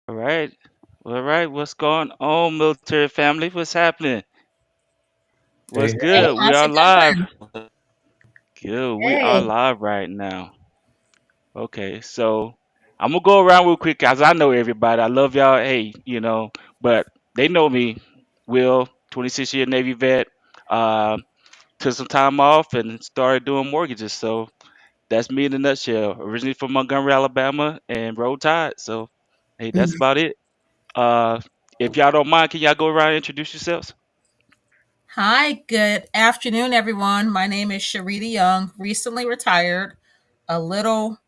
All right. All right. What's going on, military family? What's happening? What's Hey, Hey, good? We how's are it live. going? Good. We are Hey. live right now. Okay. So I'm gonna go around real quick, cause I know everybody. I love y'all. Hey, but they know me. Will, 26-year Navy vet. Um, Took some time off and started doing mortgages. So that's me in a nutshell. Originally from Montgomery, Alabama, and Roll Tide. So hey, that's about it. Uh, if y'all don't mind, can y'all go around and introduce yourselves? Hi, good afternoon, everyone. My name is Sharita Young, recently retired, a little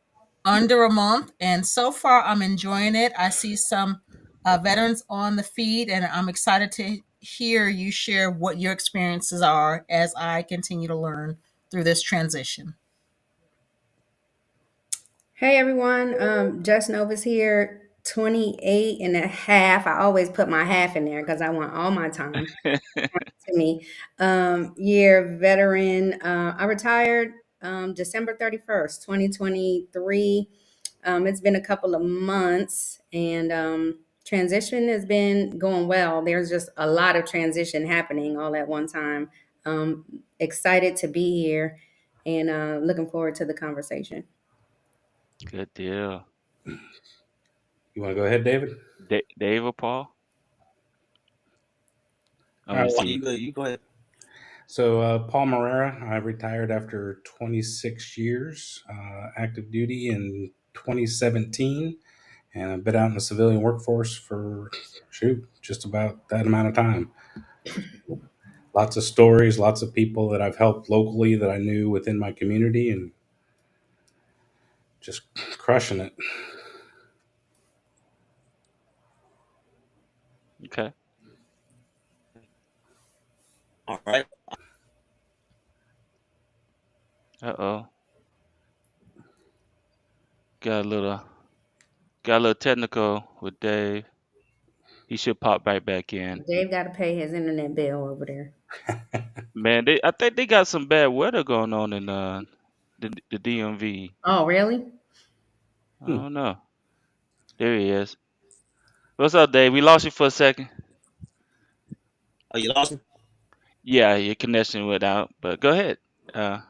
under a month, and so far I'm enjoying it. I see some veterans on the feed, and I'm excited to hear you share what your experiences are as I continue to learn through this transition. Hey everyone, Just Nova's here, 28 and a half. I always put my half in there because I want all my time to me. Year veteran. I retired December 31st, 2023. It's been a couple of months and transition has been going well. There's just a lot of transition happening all at one time. Excited to be here and looking forward to the conversation. Good deal. you want to go ahead, David? Dave or Paul? Let All me right. see. You go ahead. So, Paul Marrera, I retired after 26 years active duty in 2017, and I've been out in the civilian workforce for, just about that amount of time. Lots of stories, lots of people that I've helped locally that I knew within my community, and just crushing it. Okay. All right. Uh oh. Got a little got a little technical with Dave. He should pop right back in. Dave got to pay his internet bill over there. Man, I think they got some bad weather going on in the DMV. Oh, really? I Hmm. don't know. There he is. What's up, Dave? We lost you for a second. Oh, you lost me? Yeah, your connection went out, but go ahead. Uh,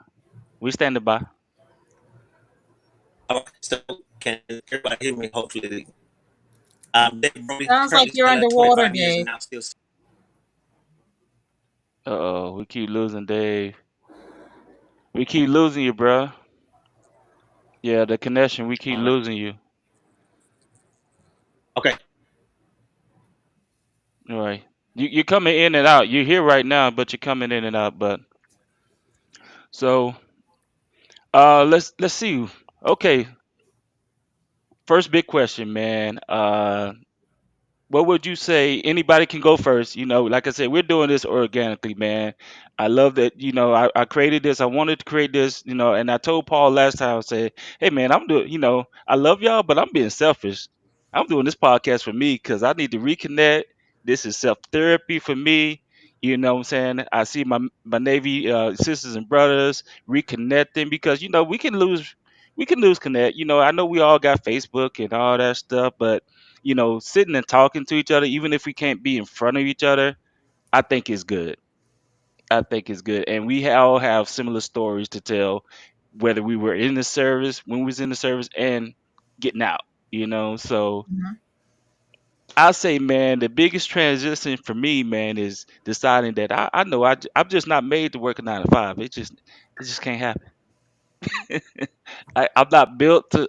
we standing by. All right. So can everybody hear me? Hopefully. Dave Brody, Sounds like currently you're still at underwater, 25 years and Dave. now still. Uh oh, we keep losing Dave. We keep losing you, bro. Yeah, the connection. We keep All right. losing you. Okay. All right. You're coming in and out. You're here right now, but you're coming in and out. But so let's see. Okay, first big question, man. What would you say? Anybody can go first. Like I said, we're doing this organically, man. I love that. I created this. I wanted to create this. And I told Paul last time. I said, hey, man, I'm doing. I love y'all, but I'm being selfish. I'm doing this podcast for me because I need to reconnect. This is self therapy for me. You know what I'm saying? I see my Navy sisters and brothers reconnecting because we can lose connect. I know we all got Facebook and all that stuff, but sitting and talking to each other, even if we can't be in front of each other, I think is good. I think it's good. And we all have similar stories to tell, whether we were in the service, when we was in the service, and getting out, So Mhm. I say, man, the biggest transition for me, man, is deciding that I know I'm just not made to work a 9 to 5. It just can't happen. I'm not built to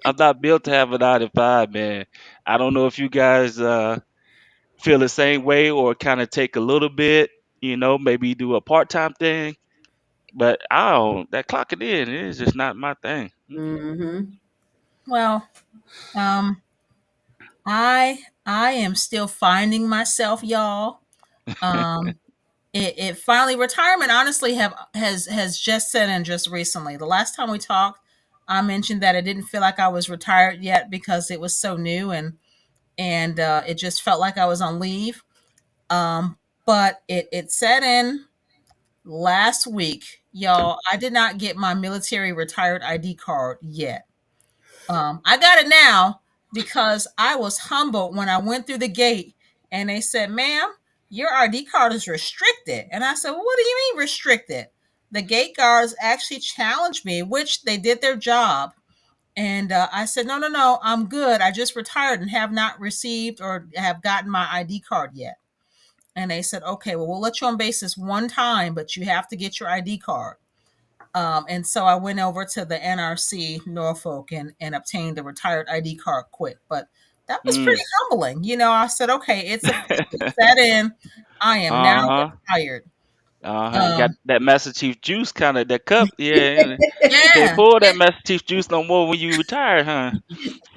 have a 9 to 5, man. I don't know if you guys feel the same way or kind of take a little bit. maybe do a part-time thing. But I don't, that clocking in is just not my thing. Mm-hmm. Well, um, I am still finding myself, y'all. Um, it finally retirement honestly have has just set in just recently. The last time we talked, I mentioned that I didn't feel like I was retired yet because it was so new and it just felt like I was on leave. Um, but it set in last week, y'all. I did not get my military retired ID card yet. I got it now because I was humbled when I went through the gate and they said, "Ma'am, your ID card is restricted." And I said, well, "What do you mean restricted?" The gate guards actually challenged me, which they did their job. And I said, "No, no, no, I'm good. I just retired and have not received or have gotten my ID card yet." And they said, "Okay, well, we'll let you on basis one time, but you have to get your ID card." And so I went over to the NRC Norfolk and obtained the retired ID card quick. But that was pretty Mm. humbling. I said, "Okay, it's official, set in. I am now Uh-huh. retired." You got Um, that Master Chief juice kind of that cup. Yeah. You can't yeah, pull that Master Chief juice no more when you retire, huh?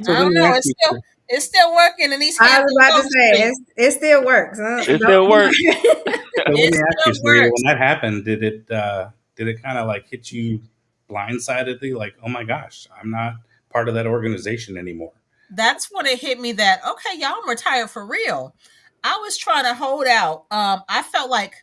So I let don't me know. ask It's you, still sir. it's still working in these I was Hampton about to Road say streets. it still works. Huh? It still work. Don't. So let It me ask you, still Sarita, works. when that happened, did it kind of like hit you blindsidedly, like, oh my gosh, I'm not part of that organization anymore? That's when it hit me that, okay, y'all, I'm retired for real. I was trying to hold out. I felt like,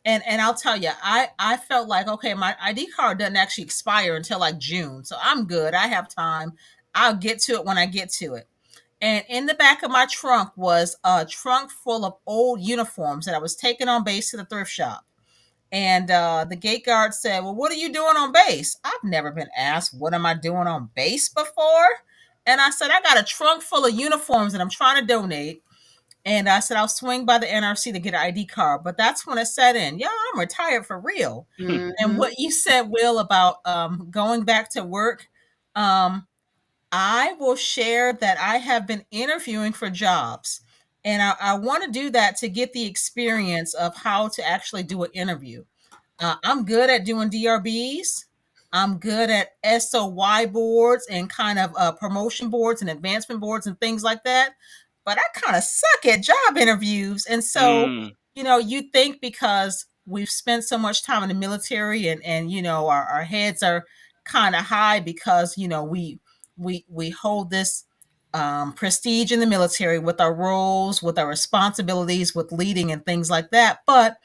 and I'll tell you, I felt like, okay, my ID card doesn't actually expire until like June, so I'm good. I have time. I'll get to it when I get to it. And in the back of my trunk was a trunk full of old uniforms that I was taking on base to the thrift shop. And the gate guard said, "Well, what are you doing on base?" I've never been asked, "What am I doing on base?" before. And I said, "I got a trunk full of uniforms that I'm trying to donate." And I said, "I'll swing by the NRC to get an ID card." But that's when it set in. Yeah, I'm retired for real. And Mm-hmm. what you said, Will, about going back to work, um, I will share that I have been interviewing for jobs. And I want to do that to get the experience of how to actually do an interview. I'm good at doing DRBs. I'm good at SOY boards and kind of promotion boards and advancement boards and things like that. But I kind of suck at job interviews. And so, Mm. you think because we've spent so much time in the military and our heads are kind of high because, we hold this prestige in the military with our roles, with our responsibilities, with leading and things like that. But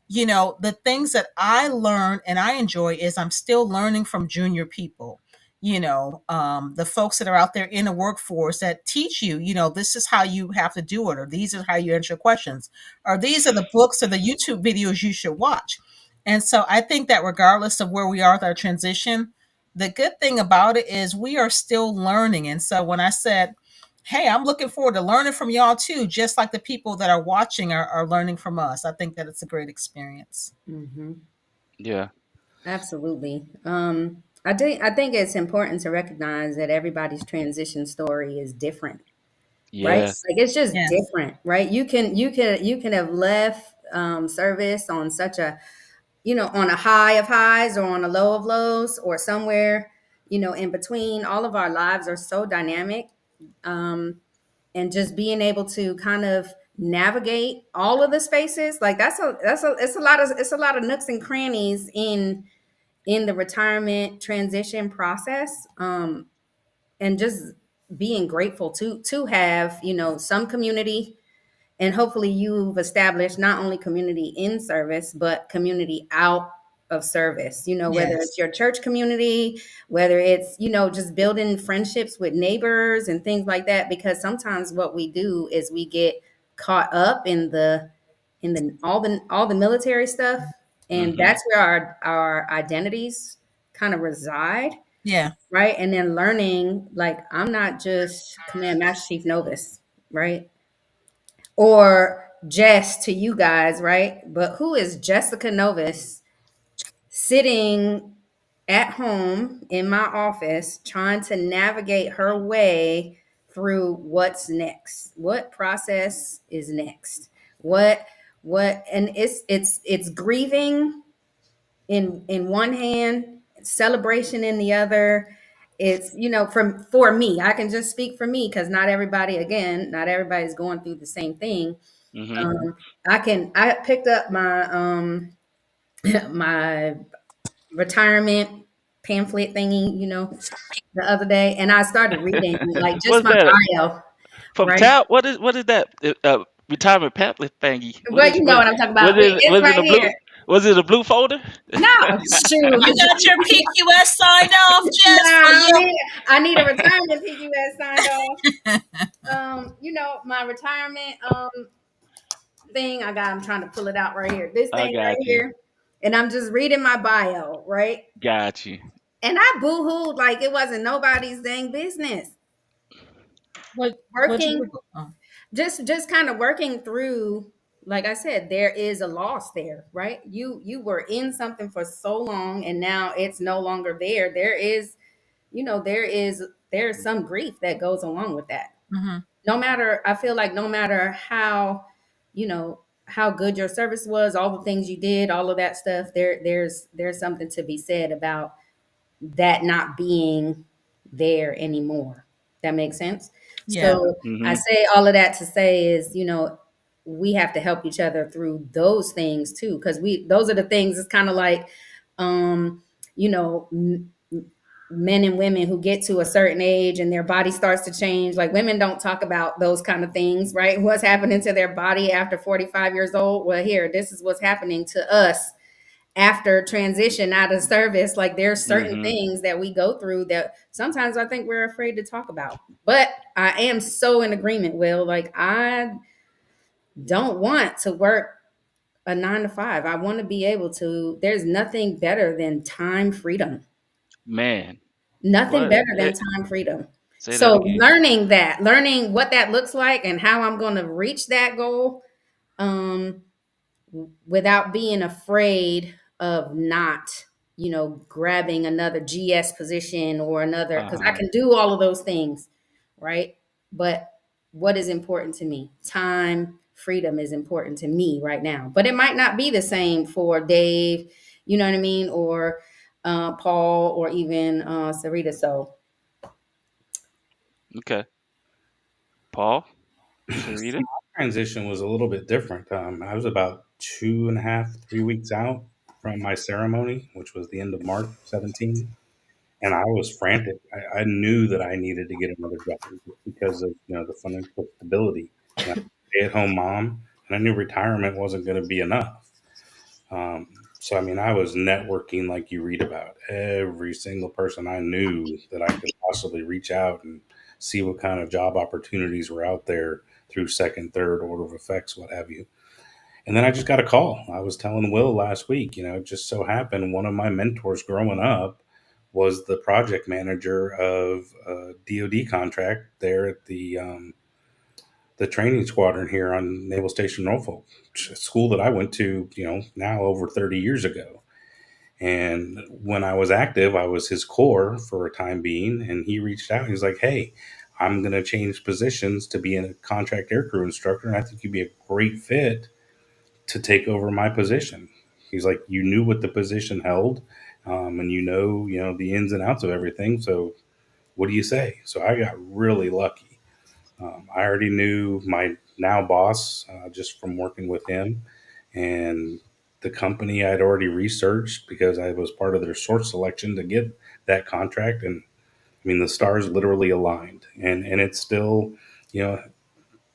the things that I learn and I enjoy is I'm still learning from junior people. The folks that are out there in the workforce that teach you, this is how you have to do it, or these are how you answer questions, or these are the books or the YouTube videos you should watch. And so I think that regardless of where we are with our transition, the good thing about it is we are still learning. And so when I said, "Hey, I'm looking forward to learning from y'all too," just like the people that are watching are learning from us, I think that it's a great experience. Mm-hmm. Yeah. Absolutely. I think it's important to recognize that everybody's transition story is different, right? Yes. Like it's just Yes. different, right? You can have left service on such a on a high of highs or on a low of lows or somewhere in between. All of our lives are so dynamic, um, and just being able to kind of navigate all of the spaces, like it's a lot of nooks and crannies in the retirement transition process, and just being grateful to have some community, and hopefully you've established not only community in service but community out of service, whether Yes. it's your church community, whether it's just building friendships with neighbors and things like that, because sometimes what we do is we get caught up in the all the military stuff, and Mm-hmm. that's where our identities kind of reside, Yeah. right? And then learning, like, I'm not just Command Master Chief Novus, right? Or Jess to you guys, right? But who is Jessica Novus sitting at home in my office trying to navigate her way through what's next? What process is next? What what, and it's grieving in one hand, celebration in the other. It's, from for me, I can just speak for me because not everybody's going through the same thing. Mm-hmm. um I picked up my my retirement pamphlet thingy, the other day, and I started reading like just What's my that bio, from right? Tal? What is that? Retirement pamphlet thingy? What Well, is you know what? what I'm talking Was about. it It's was it right a blue? here. Was it a blue folder? No, shoot. You got your PQS signed off, Nah, Jess, for you. I need a retirement PQS signed off. My retirement thing I got. I'm trying to pull it out right here. This I thing right got you. here, and I'm just reading my bio, right? Got you. And I boo-hooed like it wasn't nobody's dang business. What Working, you? Oh. just kind of working through. Like I said, there is a loss there, right? You were in something for so long, and now it's no longer there. There's some grief that goes along with that. Mm-hmm. I feel like no matter how good your service was, all the things you did, all of that stuff, there's something to be said about that not being there anymore. That makes sense. Yeah. So I Mm-hmm. say all of that to say is, we have to help each other through those things too, because those are the things. It's kind of like, um, you know, men and women who get to a certain age and their body starts to change. Like women don't talk about those kind of things, right? What's happening to their body after 45 years old? Well, here, this is what's happening to us after transition out of service. Like there's certain Mm-hmm. things that we go through that sometimes I think we're afraid to talk about. But I am so in agreement, Will. Like I don't want to work a 9 to 5. I want to be able to, there's nothing better than time freedom. Man, Nothing what? better than time freedom. Say that So again. learning what that looks like and how I'm going to reach that goal, um, without being afraid of not, grabbing another GS position or another, because I Uh-huh. can do all of those things, right? But what is important to me? Time, freedom is important to me right now. But it might not be the same for Dave, you know what I mean? Or Paul, or even Sarita. So Okay. Paul, See, Sarita. my transition was a little bit different. I was about 2.5, 3 weeks out from my ceremony, which was the end of March 17, and I was frantic. I knew that I needed to get another job because of the financial stability. Stay-at-home mom, and I knew retirement wasn't going to be enough. So I mean, I was networking like you read about. Every single person I knew that I could possibly reach out and see what kind of job opportunities were out there through second, third order of effects, what have you. And then I just got a call. I was telling Will last week, it just so happened one of my mentors growing up was the project manager of a DoD contract there at the training squadron here on Naval Station Norfolk, a school that I went to, now over 30 years ago. And when I was active, I was his core for a time being. And he reached out. He's like, "Hey, I'm going to change positions to be a contract aircrew instructor. And I think you'd be a great fit to take over my position." He's like, "You knew what the position held, and the ins and outs of everything. So what do you say?" So I got really lucky. I already knew my now boss just from working with him, and the company I'd already researched because I was part of their source selection to get that contract. And I mean, the stars literally aligned, and it's still, you know,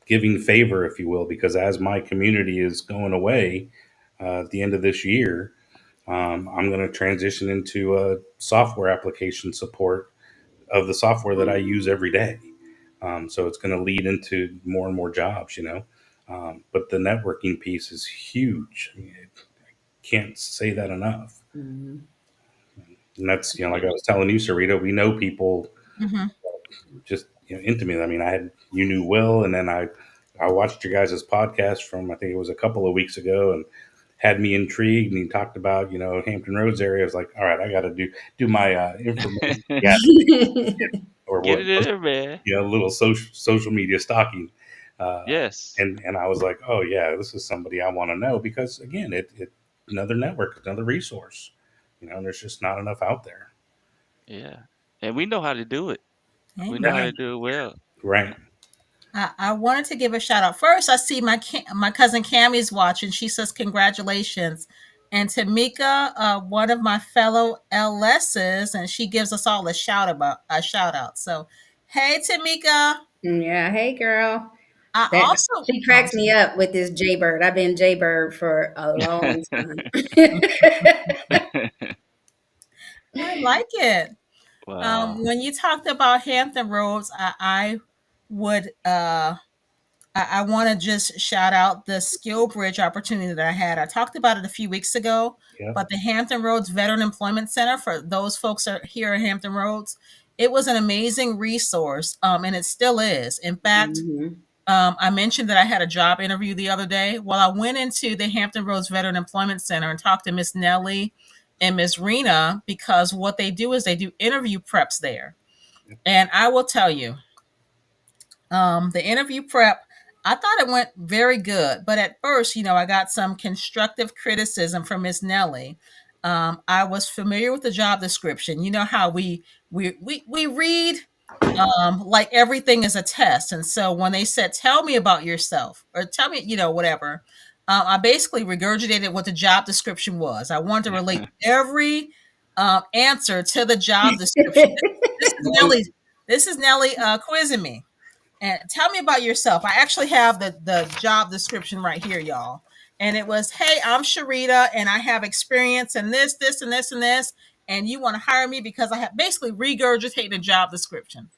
giving favor, if you will, because as my community is going away at the end of this year, I'm going to transition into a software application support of the software that I use every day. So it's going to lead into more and more jobs. But the networking piece is huge. I mean, can't say that enough. mhm. And that's, like I was telling you, Sarita, we know people Mm-hmm. just, intimately. I mean, you knew Will, and then I watched your guys' podcast from, I think it was a couple of weeks ago, and had me intrigued. And he talked about, Hampton Roads area. I was like, all right, I got to do my information gathering, or Get what, it in there, man. a little social media stalking. Yes. And I was like, oh yeah, this is somebody I want to know because again, it another network, another resource. There's just not enough out there. Yeah. And we know how to do it. We know how Yeah, to Amen. do it well. right. I wanted to give a shout out. First, I see my cousin Cammie's watching. She says congratulations. And Tamika, one of my fellow LSs, and she gives us all a shout out. So, hey Tamika. Yeah, hey girl. I That also she cracks me up with this Jaybird. I've been Jaybird for a long time. I like it. Wow. When you talked about Hampton Roads, I would I want to just shout out the Skill Bridge opportunity that I had. I talked about it a few weeks ago, Yep. but the Hampton Roads Veteran Employment Center for those folks that are here at Hampton Roads, it was an amazing resource, and it still is. In fact, Mhm. I mentioned that I had a job interview the other day. Well, I went into the Hampton Roads Veteran Employment Center and talked to Miss Nellie and Miss Rena because what they do is they do interview preps there. And I will tell you, the interview prep, I thought it went very good. But at first, I got some constructive criticism from Miss Nellie. I was familiar with the job description. You know how we read like everything is a test. And so when they said, tell me about yourself or tell me, whatever, I basically regurgitated what the job description was. I wanted to relate every answer to the job description. This is Nellie. This is Nellie quizzing me. And tell me about yourself. I actually have the job description right here, y'all. And it was, hey, I'm Sharita, and I have experience in this, this, and this, and this. And you want to hire me because I have basically regurgitated the job description.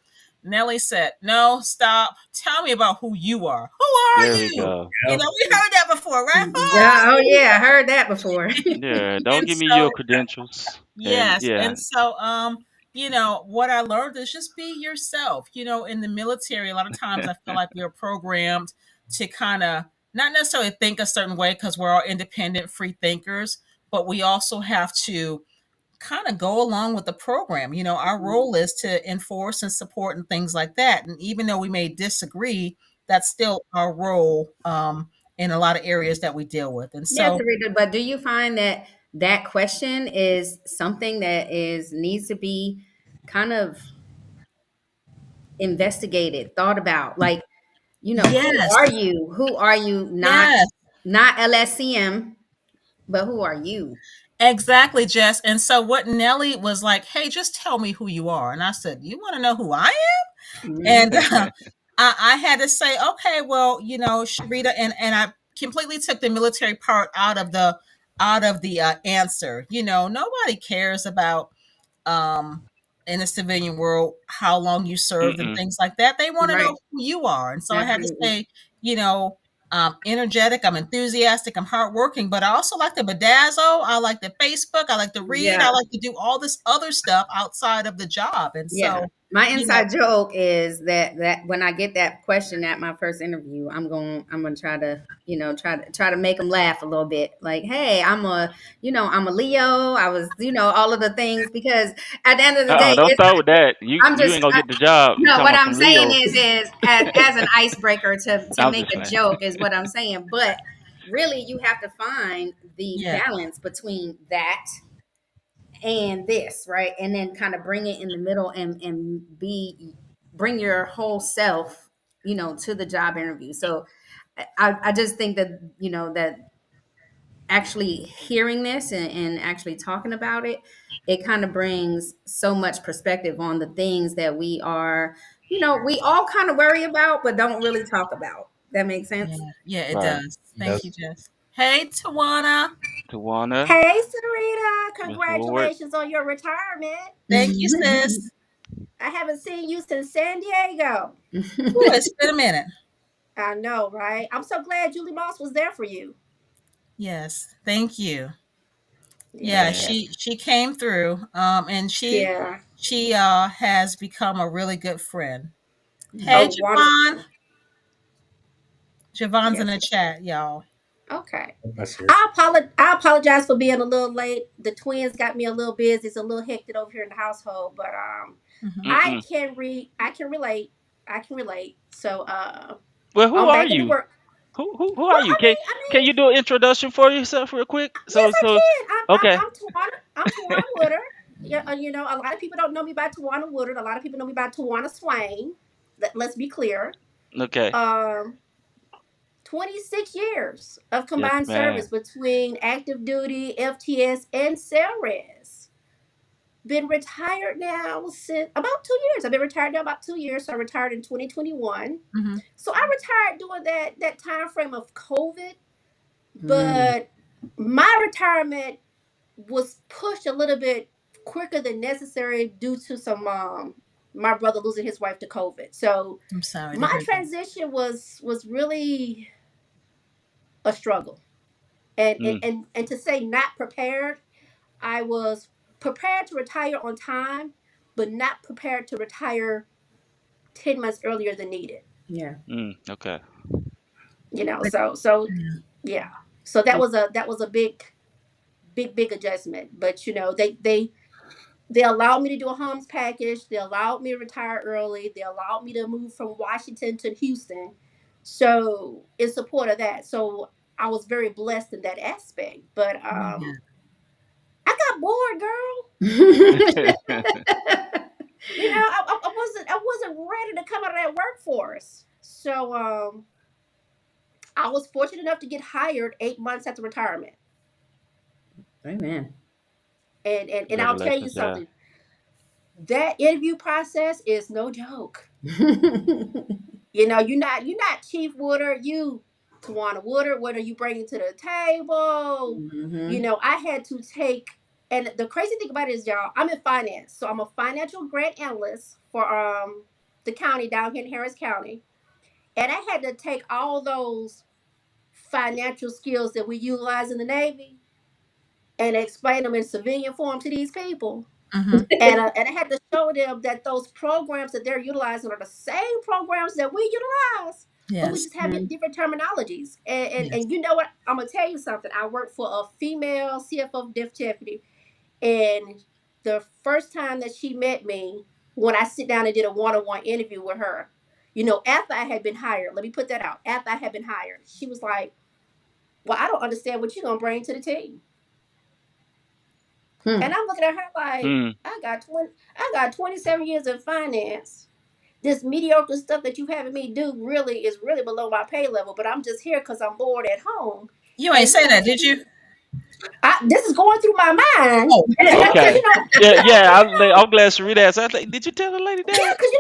Nellie said, no, stop. Tell me about who you are. Who are There we you? go. We heard that before, right? Who Yeah, are oh you? yeah, I heard that before. Yeah. Don't And give me so your credentials. And yes. yeah. And so, what I learned is just be yourself. In the military, a lot of times I feel like we're programmed to kind of not necessarily think a certain way because we're all independent, free thinkers, but we also have to kind of go along with the program. Our role is to enforce and support and things like that. And even though we may disagree, that's still our role in a lot of areas that we deal with. And Yes, so, Rita, but do you find that that question is something that needs to be kind of investigated, thought about? Like, who yes, are you? Who are you? yes. Not LSCM, but who are you? Exactly, Jess. And so what Nellie was like, hey, just tell me who you are. And I said, you want to know who I am? Mhm. And I had to say, okay, well, Sharita, and I completely took the military part out of the answer. Nobody cares about um in the civilian world how long you served and Mm-mm. things like that. They want to Right. know who you are. And so I had to Absolutely. say, I'm energetic, I'm enthusiastic, I'm hardworking, but I also like to bedazzle, I like to Facebook, I like to read, I Yeah. like to do all this other stuff outside of the job. And Yeah. so, My you know, inside joke is that when I get that question at my first interview, I'm gonna try to try to make them laugh a little bit. Like, hey, I'm a Leo. I was all of the things because at the end of the day, Don't start with that. I'm You just ain't gonna get the job. You no. talking What about I'm some saying Leo. is as an icebreaker to I'm make just a playing. joke is what I'm saying. But really, you have to find the yeah, balance between that and this, right? And then kind of bring it in the middle and bring your whole self, to the job interview. So I just think that, that actually hearing this and actually talking about it, it kind of brings so much perspective on the things that we all kind of worry about, but don't really talk about. That makes yeah, sense? yeah, it Right. does. It Thank you, does. Jess. Hey, Tawana. Tawana, Hey, Sarita, Miss Ward. congratulations on your retirement. Thank you, sis. I haven't seen you since San Diego. Ooh, it's been a minute. I know, right? I'm so glad Julie Moss was there for you. Yes, thank you. Yeah, Yeah. Yeah. she came through, and Yeah. she has become a really good friend. Hey, Oh, Mhm. Javon. wonderful. Javon's in Yes. the chat, y'all. Okay. That's here. I apologize for being a little late. The twins got me a little busy. It's a little hectic over here in the household, but Mhm. I Mm-mm. can read. I can relate. I can relate. So Well, who I'm are back into you? work. Who are Well, you? Can you do an introduction for yourself real quick? yes, I can. Okay, I'm Tawana. I'm Tawana Woodard. Yeah, you know, a lot of people don't know me by Tawana Woodard. A lot of people know me by Tawana Swain. Let's be clear. okay. Um, 26 years of Yes, combined service man. between active duty, FTS, and CELRES. Been retired now since about 2 years. I've been retired now about 2 years. So I retired in 2021. Mm-hmm. So I retired during that time frame of COVID, Mm. but my retirement was pushed a little bit quicker than necessary due to some my brother losing his wife to COVID. So I'm sorry to my hear that. transition was really a struggle. And and, Mm, and and to say not prepared, I was prepared to retire on time, but not prepared to retire 10 months earlier than needed. Yeah. okay. You know, so Yeah. yeah. So that was a big adjustment. But you know, they allowed me to do a Hums package. They allowed me to retire early. They allowed me to move from Washington to Houston. So in support of that, so I was very blessed in that aspect. But Yeah. I got bored, girl. You know, I wasn't ready to come out of that workforce. So I was fortunate enough to get hired 8 months after retirement. Amen. And I'll tell you Congratulations, yeah. something. That interview process is no joke. You know, you're not Chief Woodard, you Tawana Woodard, what are you bringing to the table? You Hmm. know, I had to take, and the crazy thing about it is, y'all, I'm in finance. So I'm a financial grant analyst for the county down here in Harris County. And I had to take all those financial skills that we utilize in the Navy and explain them in civilian form to these people. Mm-hmm. And I had to show them that those programs that they're utilizing are the same programs that we utilize, but we Yes. just have different terminologies. Yes. And you know what? I'm gonna tell you something. I work for a female CFO deputy, and the first time that she met me, when I sit down and did a one-on-one interview with her, you know, after I had been hired, let me put that out. After I had been hired, she was like, "Well, I don't understand what you're gonna bring to the team." And I'm looking at her like, Mm, I got 27 years of finance. This mediocre stuff that you having me do really is really below my pay level, but I'm just here because I'm bored at home. You ain't And you say gonna that, tell did me you? this is going through my mind. Oh. Because okay. Yeah, yeah. I'm glad Sharita asked. I was like, did you tell the lady yeah, that? because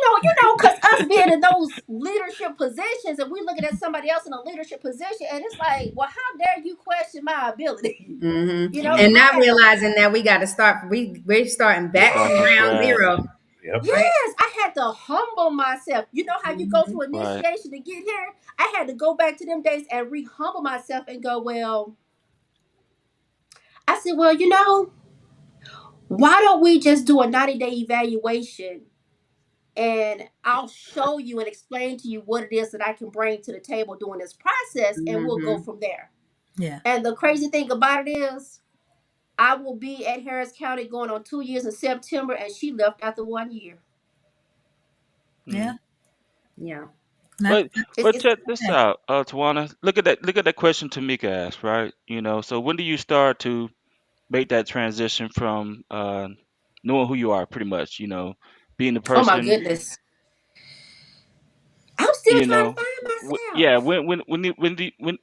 because us being in those leadership positions and we looking at somebody else in a leadership position, and it's like, well, how dare you question my ability? Hmm. You know, so And Mm, I not had to realizing that we got to start. We're starting back start from from ground yes. scratch. zero, Yep. right? Yes, I had to humble myself. You know how you go Hmm. through Right. initiation to get here? I had to go back to them days and re-humble myself and go, well, I said, well, why don't we just do a 90-day evaluation and I'll show you and explain to you what it is that I can bring to the table during this process and we'll go Hmm. from there. Yeah. And the crazy thing about it is I will be at Harris County going on 2 years in September and she left after 1 year. Yeah. Mm. Yeah. Not, But not It's, but it's check this out, Tawana. Look at that. Look at that question Tamika asked. Right. So when do you start to make that transition from knowing who you are, pretty much? Being the oh my person. goodness. I'm still You trying to know. find Yeah. myself. When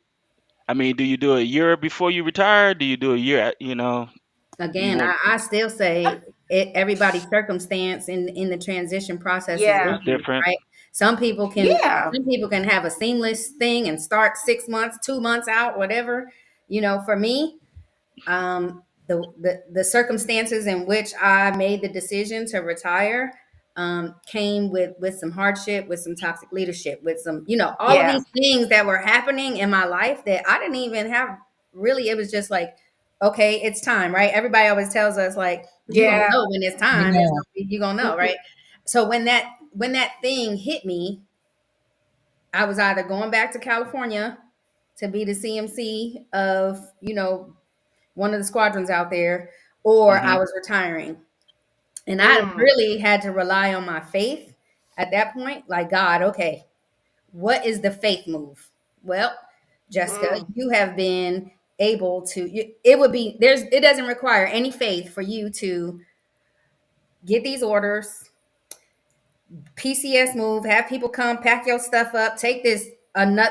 I mean, do you do a year before you retire? Do you do a year? You Again, want I still say everybody's circumstance in the transition process is Yeah, it's different, different. right? Some people can yeah, some people can have a seamless thing and start 6 months, 2 months out, whatever. For me, the circumstances in which I made the decision to retire came with some hardship, with some toxic leadership, with some all of yeah, these things that were happening in my life that I didn't even have. Really, it was just like, okay, it's time, right? Everybody always tells us like, you're gonna yeah. know when it's time. yeah. You're gonna know, Mhm. right? So when that thing hit me, I was either going back to California to be the CMC of one of the squadrons out there, or I Hmm. was retiring. And I Mm. really had to rely on my faith at that point. Like, God, okay, what is the faith move? Well, Jessica, you have been able to, it doesn't require any faith for you to get these orders, PCS move, have people come, pack your stuff up, take this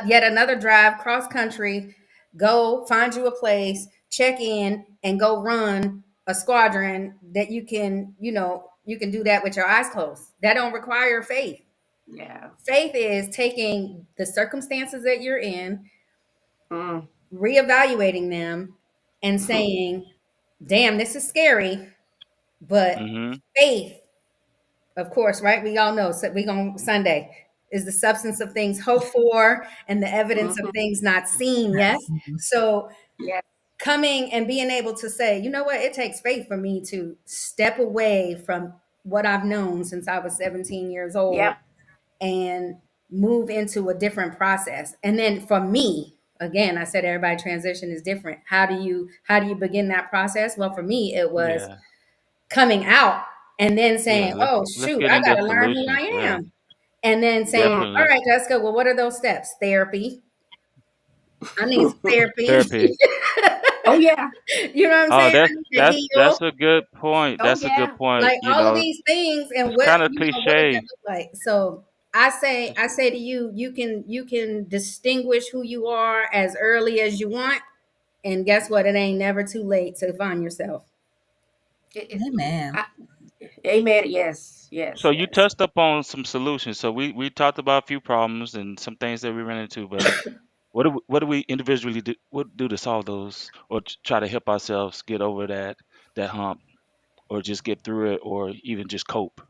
yet another drive cross country, go find you a place, check in, and go run a squadron that you can, you can do that with your eyes closed. That don't require faith. Yeah. Faith is taking the circumstances that you're in, reevaluating them, and saying, damn, this is scary, but faith, of course, right? We all know, so we going Sunday is the substance of things hoped for and the evidence of things not seen. Yes. So Yeah. coming and being able to say, you know what, it takes faith for me to step away from what I've known since I was 17 years old. Yep. And move into a different process. And then for me, again, I said everybody transition is different. How do you begin that process? Well, for me, it was coming out and then saying, oh shoot, I gotta learn who I am. And then saying, all right, Jessica, well, what are those steps? Therapy. I need some therapy. Oh yeah. You know what I'm saying? That's a good point. That's a good point. Like all of these things, and what kind of what does cliche. that look like? So I say to you, you can distinguish who you are as early as you want, and guess what? It ain't never too late to find yourself. Amen. Amen. Yes. So you touched upon some solutions. So we talked about a few problems and some things that we ran into, but what do we individually do to solve those, or try to help ourselves get over that hump, or just get through it, or even just cope?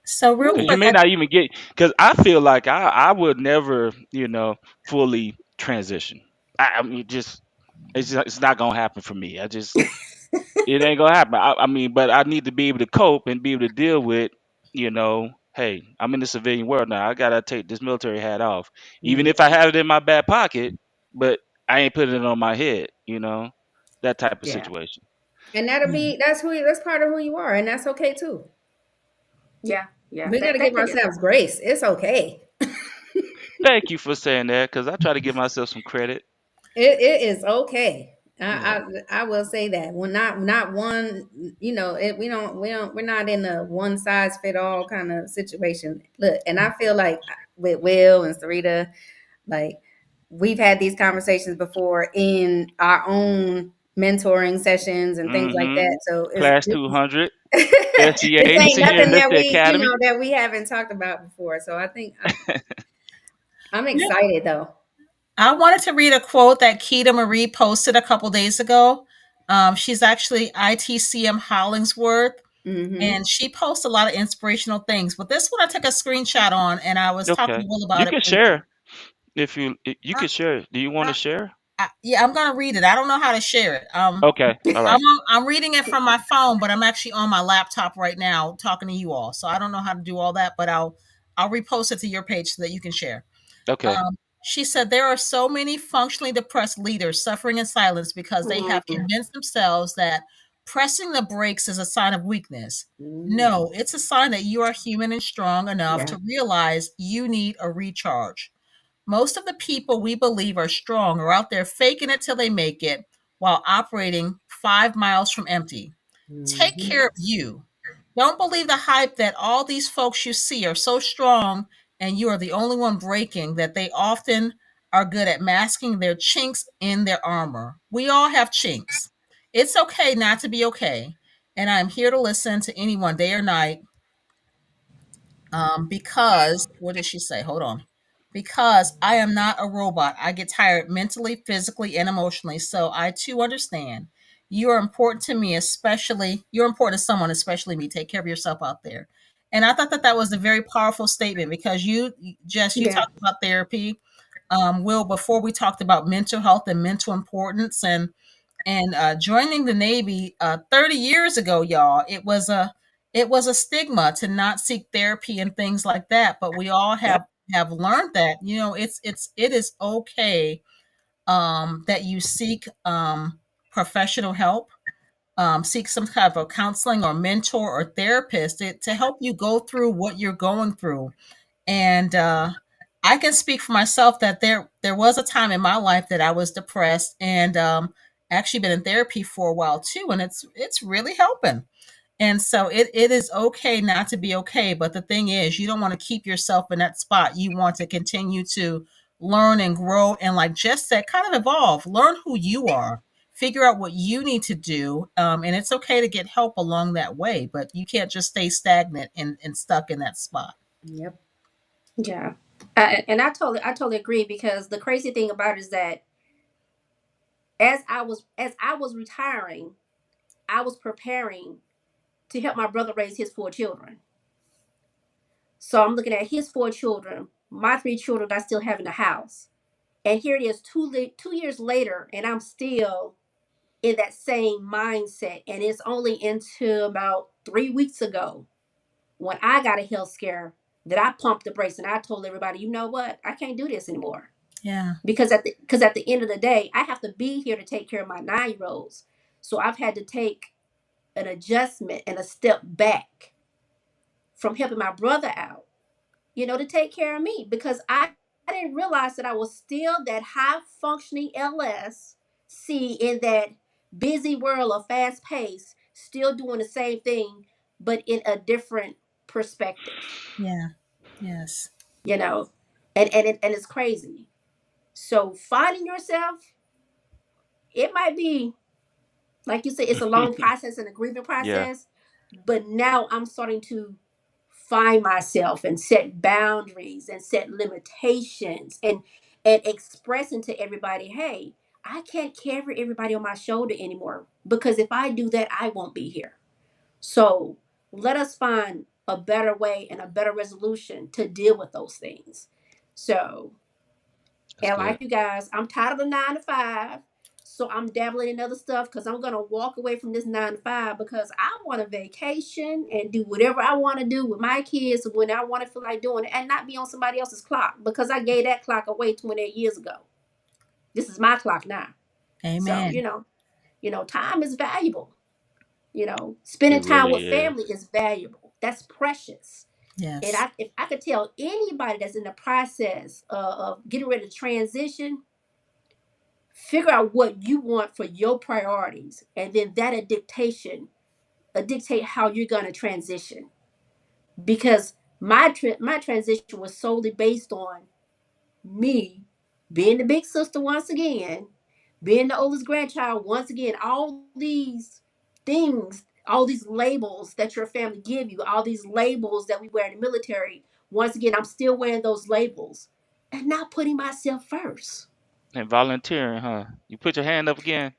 So real Because quick, you may not even get. Because I feel like I would never fully transition. I mean, it's not gonna happen for me. It ain't gonna happen. I mean, but I need to be able to cope and be able to deal with, hey, I'm in the civilian world now. I gotta take this military hat off, even if I have it in my back pocket, but I ain't putting it on my head. That type of situation. And that's part of who you are, and that's okay too. Yeah. We gotta give ourselves grace. It's okay. Thank you for saying that, because I try to give myself some credit. It is okay. I will say that. Well, not one, we're not in a one size fit all kind of situation. Look, and I feel like with Will and Sarita, like we've had these conversations before in our own mentoring sessions and things like that. So Class 200, SCA, this ain't nothing that we, Academy. that we haven't talked about before. So I think I'm excited though. I wanted to read a quote that Keita Marie posted a couple days ago. She's actually ITCM Hollingsworth, and she posts a lot of inspirational things. But this one I took a screenshot on, and I was talking to Will about it. You can share if you can share. Do you want to share? Yeah, I'm going to read it. I don't know how to share it. Okay, all right. I'm reading it from my phone, but I'm actually on my laptop right now talking to you all. So I don't know how to do all that, but I'll repost it to your page so that you can share. Okay. She said, there are so many functionally depressed leaders suffering in silence because they have convinced themselves that pressing the brakes is a sign of weakness. No, it's a sign that you are human and strong enough to realize you need a recharge. Most of the people we believe are strong are out there faking it till they make it while operating 5 miles from empty. Take care of you. Don't believe the hype that all these folks you see are so strong and you are the only one breaking, that they often are good at masking their chinks in their armor. We all have chinks. It's okay not to be okay. And I'm here to listen to anyone day or night. Because, what did she say? Hold on. Because I am not a robot. I get tired mentally, physically, and emotionally. So I too understand. You are important to me, you're important to someone, especially me. Take care of yourself out there. And I thought that was a very powerful statement, because you talked about therapy. Will, before we talked about mental health and mental importance, and joining the Navy 30 years ago, y'all, it was a stigma to not seek therapy and things like that. But we all have learned that, it is okay that you seek professional help, seek some type of counseling or mentor or therapist to help you go through what you're going through. And I can speak for myself that there was a time in my life that I was depressed, and actually been in therapy for a while too, and it's really helping. And so it is okay not to be okay. But the thing is, you don't want to keep yourself in that spot. You want to continue to learn and grow. And like Jess said, kind of evolve, learn who you are, figure out what you need to do. And it's okay to get help along that way, but you can't just stay stagnant and stuck in that spot. Yep. Yeah. And I totally agree, because the crazy thing about it is that as I was retiring, I was preparing to help my brother raise his 4 children. So I'm looking at his 4 children, my 3 children I still have in the house. And here it is 2 years later, and I'm still in that same mindset. And it's only into about 3 weeks ago when I got a health scare that I pumped the brakes and I told everybody, you know what? I can't do this anymore. Yeah. Because at the end of the day, I have to be here to take care of my 9-year-olds. So I've had to take an adjustment and a step back from helping my brother out, to take care of me, because I didn't realize that I was still that high functioning LSC in that busy world of fast pace, still doing the same thing, but in a different perspective, Yeah. Yes. and it's crazy. So finding yourself, it might be, like you said, it's a long process and a grieving Yeah. process, but now I'm starting to find myself and set boundaries and set limitations and expressing to everybody, hey, I can't carry everybody on my shoulder anymore, because if I do that, I won't be here. So let us find a better way and a better resolution to deal with those things. So, That's and like good. you guys, I'm tired of the 9 to 5. So I'm dabbling in other stuff, because I'm gonna walk away from this 9 to 5, because I want a vacation and do whatever I want to do with my kids when I want to feel like doing it, and not be on somebody else's clock, because I gave that clock away 28 years ago. This is my clock now. So Amen. time is valuable. It Spending time really with is. family is valuable. That's precious. And Yes. if I could tell anybody that's in the process of getting ready to transition, figure out what you want for your priorities, and then that'll dictate how you're going to transition. Because my transition was solely based on me being the big sister once again, being the oldest grandchild once again, all these things, all these labels that your family give you, all these labels that we wear in the military. Once again, I'm still wearing those labels and not putting myself first. And volunteering, huh? You put your hand up again.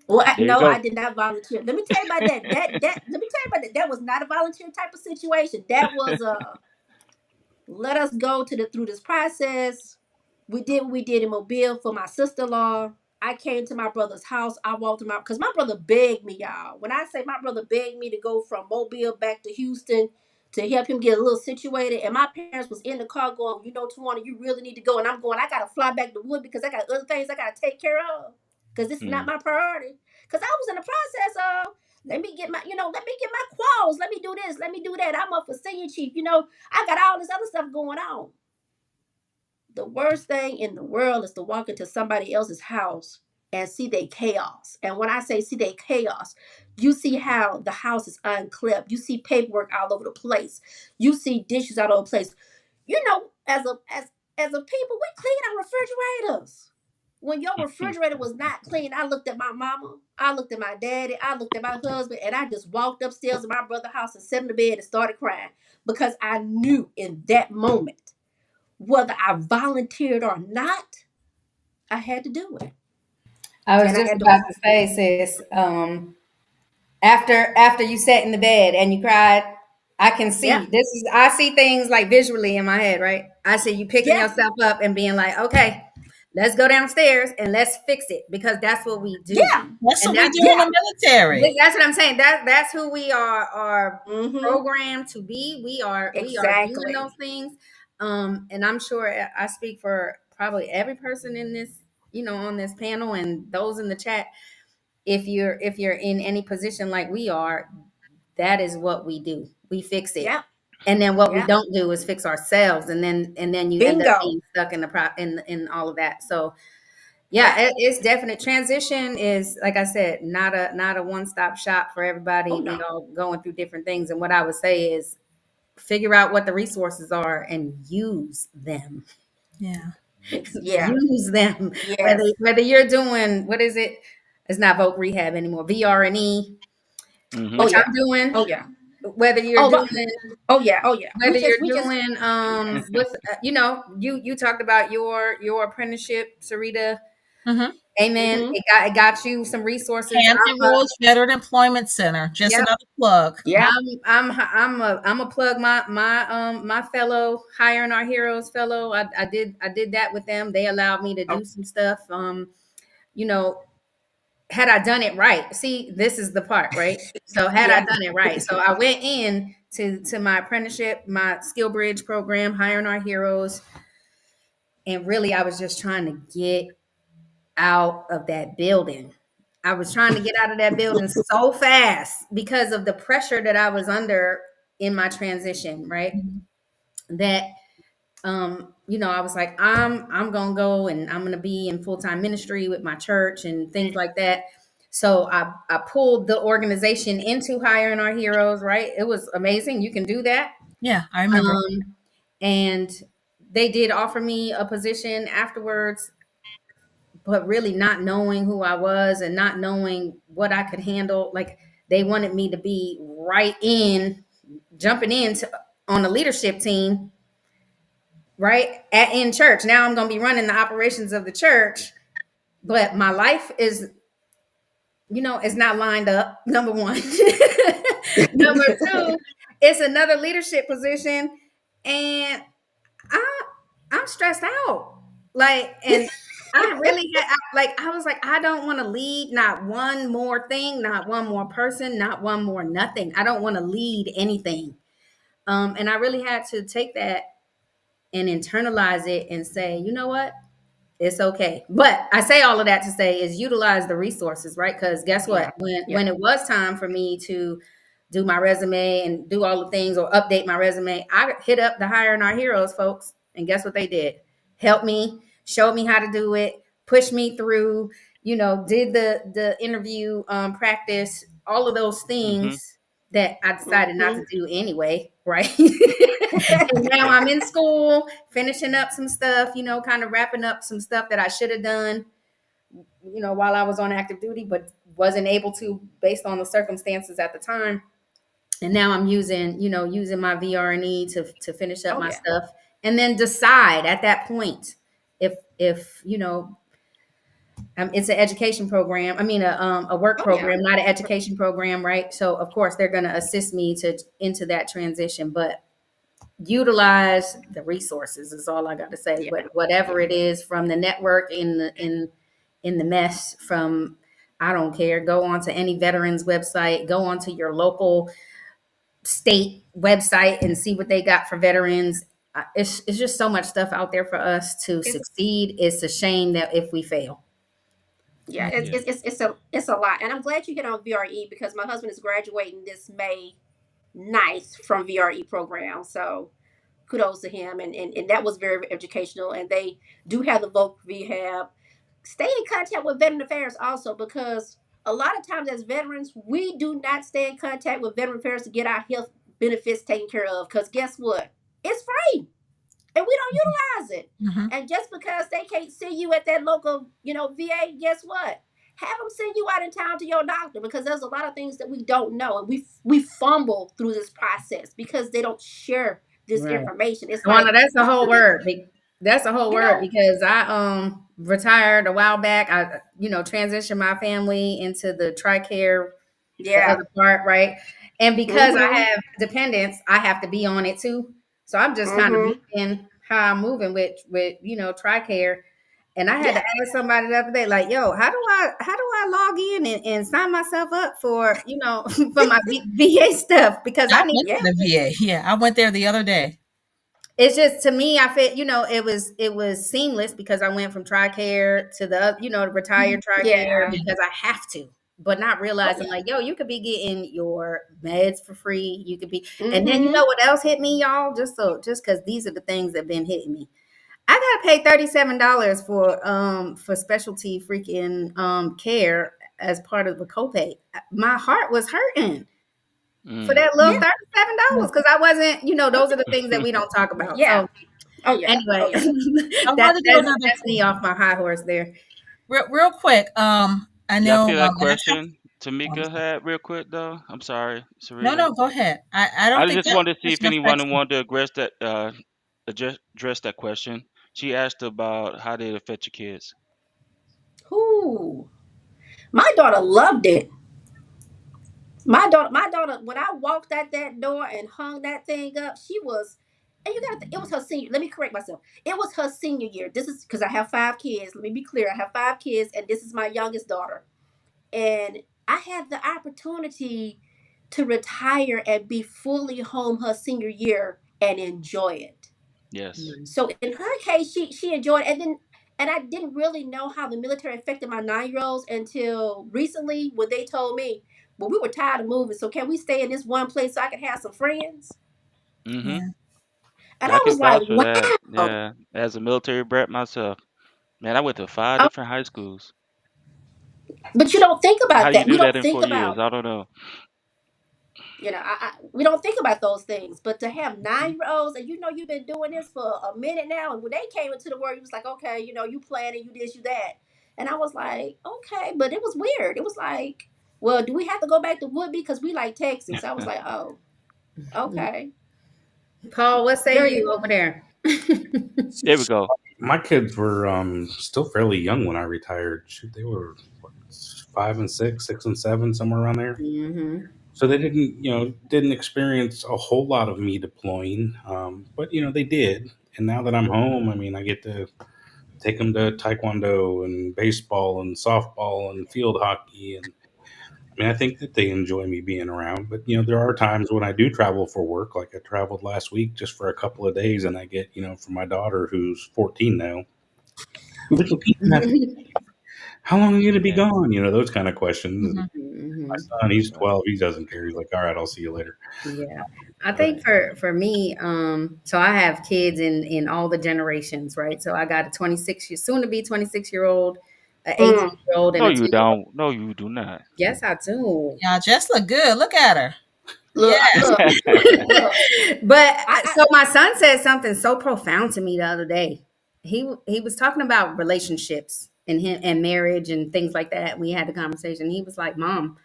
Well, There you no, I go. did not volunteer. Let me tell you about that. Let me tell you about that. That was not a volunteer type of situation. That was let us go through this process. We did what we did in Mobile for my sister-in-law. I came to my brother's house. I walked him out because my brother begged me, y'all. When I say my brother begged me to go from Mobile back to Houston to help him get a little situated, and my parents was in the car going, Tawana, you really need to go. And I'm going, I gotta fly back to Wood because I got other things I gotta take care of, because this is not Mm. my priority. Because I was in the process of, let me get my quals. Let me do this. Let me do that. I'm up for senior chief. I got all this other stuff going on. The worst thing in the world is to walk into somebody else's house and see their chaos. And when I say see their chaos, you see how the house is unclipped. You see paperwork all over the place. You see dishes all over the place. As a people, we clean our refrigerators. When your refrigerator was not clean, I looked at my mama, I looked at my daddy, I looked at my husband, and I just walked upstairs to my brother's house and sat in the bed and started crying, because I knew in that moment, whether I volunteered or not, I had to do it. I was And I just had to, about to say, sis, after you sat in the bed and you cried, I can yeah, see I see things like visually in my head, right? I see you picking yeah, yourself up and being like, okay, let's go downstairs and let's fix it, because that's what we do. yeah, That's And what we do in yeah. the military. that's what I'm saying. That's who we are Mm-hmm. programmed to be. We are doing Exactly. those things. And I'm sure I speak for probably every person in this, on this panel and those in the chat. If you're in any position like we are, that is what we do. We fix it. Yeah. And then what we Yeah. don't do is fix ourselves, and then you end up Bingo. being stuck in in all of that. So Yeah. yeah, it's definite. Transition is, like I said, not a one-stop shop for everybody. Oh, no. We all going through different things, and what I would say is figure out what the resources are and use them. Yeah. Yeah. Use them. Yes. Whether you're doing, what is it? It's not Voc Rehab anymore. VRE, Mhm. Oh which yeah. I'm doing. Oh yeah. Whether you're Oh, doing, oh yeah. Oh yeah. whether you're We just doing with you talked about your apprenticeship, Sarita. Mm-hmm. Amen. Mhm. It got you some resources. Hampton Roads Veteran Employment Center. Just Yep. another plug. Yeah. I'm a plug my fellow Hiring Our Heroes fellow. I did that with them. They allowed me to do some stuff. You know, had I done it right. See, this is the part, right? So had I Yeah. done it right. So I went in to my apprenticeship, my Skill Bridge program, Hiring Our Heroes, and really I was just trying to get out of that building. I was trying to get out of that building so fast because of the pressure that I was under in my transition, right? That I was like, I'm gonna go and I'm gonna be in full-time ministry with my church and things like that. So I pulled the organization into Hiring Our Heroes, right? It was amazing. You can do that. Yeah, I remember. And they did offer me a position afterwards, but really not knowing who I was and not knowing what I could handle. Like, they wanted me to be jumping in on the leadership team, right? In church. Now I'm going to be running the operations of the church, but my life is, it's not lined up. Number one. Number two, it's another leadership position, and I'm stressed out. Like, and I really I was like, I don't want to lead not one more thing, not one more person, not one more nothing. I don't want to lead anything. And I really had to take that and internalize it and say, you know what? It's okay. But I say all of that to say is utilize the resources, right? Because guess what? When it was time for me to do my resume and do all the things or update my resume, I hit up the Hiring Our Heroes folks, and guess what they did? Help me, showed me how to do it, pushed me through, did the interview practice, all of those things that I decided not to do anyway, right? And now I'm in school, finishing up some stuff, kind of wrapping up some stuff that I should have done, while I was on active duty, but wasn't able to based on the circumstances at the time. And now I'm using my VRE to finish up my stuff, and then decide at that point if it's an education program. I mean, a work program, not an education program, right? So of course they're going to assist me into that transition, but utilize the resources is all I got to say. Yeah. But whatever it is, from the network in the mess, from, I don't care, go onto any veterans website, go onto your local state website and see what they got for veterans. It's just so much stuff out there for us to succeed. It's a shame that if we fail. Yeah, it's a lot. And I'm glad you hit on VRE because my husband is graduating this May 9th from VRE program. So kudos to him. And that was very, very educational. And they do have the Voc Rehab. Stay in contact with Veteran Affairs also, because a lot of times as veterans, we do not stay in contact with Veteran Affairs to get our health benefits taken care of. Because guess what? It's free. And we don't utilize it. Mm-hmm. And just because they can't see you at that local, VA, guess what? Have them send you out in town to your doctor, because there's a lot of things that we don't know. And we fumble through this process because they don't share this information. It's like, that's a whole word. That's a whole word, because I retired a while back. I transitioned my family into the TRICARE, the other part, right? And because I have dependents, I have to be on it too. So I'm just kind of moving how I'm moving with TRICARE. And I had to ask somebody the other day, like, yo, how do I log in and sign myself up for for my VA stuff, because I need the VA. Yeah, I went there the other day. It's just, to me, I feel it was seamless, because I went from TRICARE to the the retired TRICARE, because I have to. but not Oh realizing yeah. like, yo, you could be getting your meds for free. You could be, and then you Mm-hmm. know what else hit me, y'all? Just because these are the things that been hitting me. I gotta pay $37 for specialty freaking care as part of the copay. My heart was hurting for Mm. that little Yeah. $37 because I wasn't, those are the things that we don't talk about. Yeah. So Oh yeah. anyway, Oh yeah. I want to do another that's me off my high horse there. real quick. I Y'all know see that last time. question Tamika had real quick though? I'm sorry, No, Sarita. no, go ahead. I don't I think just that wanted to see if question anyone affects you. wanted to address that question. She asked about how did it affect your kids. Who? My daughter loved it. My daughter, when I walked out that door and hung that thing up, she was, and you gotta, it was her senior. Let me correct myself. It was her senior year. This is because I have 5 kids. Let me be clear. I have 5 kids, and this is my youngest daughter. And I had the opportunity to retire and be fully home her senior year and enjoy it. Yes. So in her case, she enjoyed it. And I didn't really know how the military affected my 9 year olds until recently when they told me, well, we were tired of moving, so can we stay in this one place so I can have some friends? Mm-hmm. Yeah. And Yeah, I I can was like, vouch for that. wow. Yeah. As a military brat myself. Man, I went to 5 Oh, different high schools. but you don't think How about you that. We do that don't in think 4 years? about, I don't know. we don't think about those things. But to have 9 year olds and you've been doing this for a minute now, and when they came into the world, you was like, okay, you planning, you this, you that. And I was like, okay, but it was weird. It was like, well, do we have to go back to Woodby because we like Texas? I was like, oh, okay. Paul, what say Very you over there? There we go. My kids were still fairly young when I retired. Shoot, they were what, 5 and 6, 6 and 7, somewhere around there. Hmm. So they didn't experience a whole lot of me deploying, but they did. And now that I'm home, I mean, I get to take them to taekwondo and baseball and softball and field hockey, and I mean, I think that they enjoy me being around. But there are times when I do travel for work, like I traveled last week just for a couple of days, and I get for my daughter who's 14 now. Little Pete, how long are you going to be Yeah. gone? Those kind of questions. Mhm. My Hmm. son, he's Right. 12. He doesn't care. He's like, all right, I'll see you later. Yeah. I But think for me, so I have kids in all the generations, right? So I got a 26 year soon to be 26-year-old, an 18 Mm. year old, and No, a you 10-year-old. don't. No, you do not. Yes, I do. Y'all just look good. Look at her. Look, Yes. look, look. But I so my son said something so profound to me the other day. He was talking about relationships and him and marriage and things like that. We had a conversation. He was like, "Mom,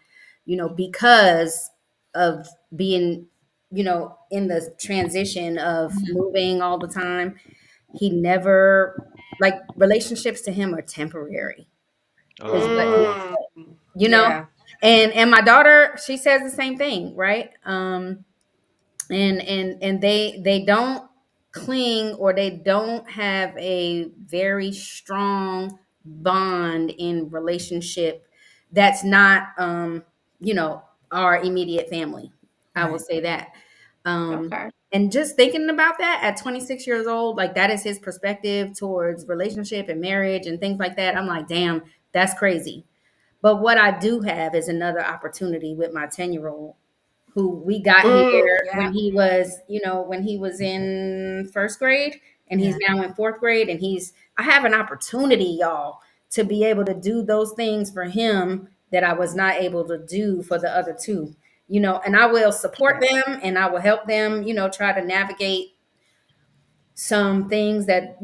because of being, in the transition of moving all the time, he never like relationships to him are temporary." Is Oh what he, wow. mm, you know, yeah. and my daughter, she says the same thing, right? And they don't cling or they don't have a very strong bond in relationship that's not our immediate family. I will Right. say that. um Okay. and just thinking about that at 26 years old, like that is his perspective towards relationship and marriage and things like that. I'm like, damn, that's crazy. But what I do have is another opportunity with my 10-year-old who we got Mm, here yeah. when he was in first grade, and he's Yeah. now in fourth grade, and I have an opportunity, y'all, to be able to do those things for him that I was not able to do for the other two. And I will support Yeah. them and I will help them, try to navigate some things that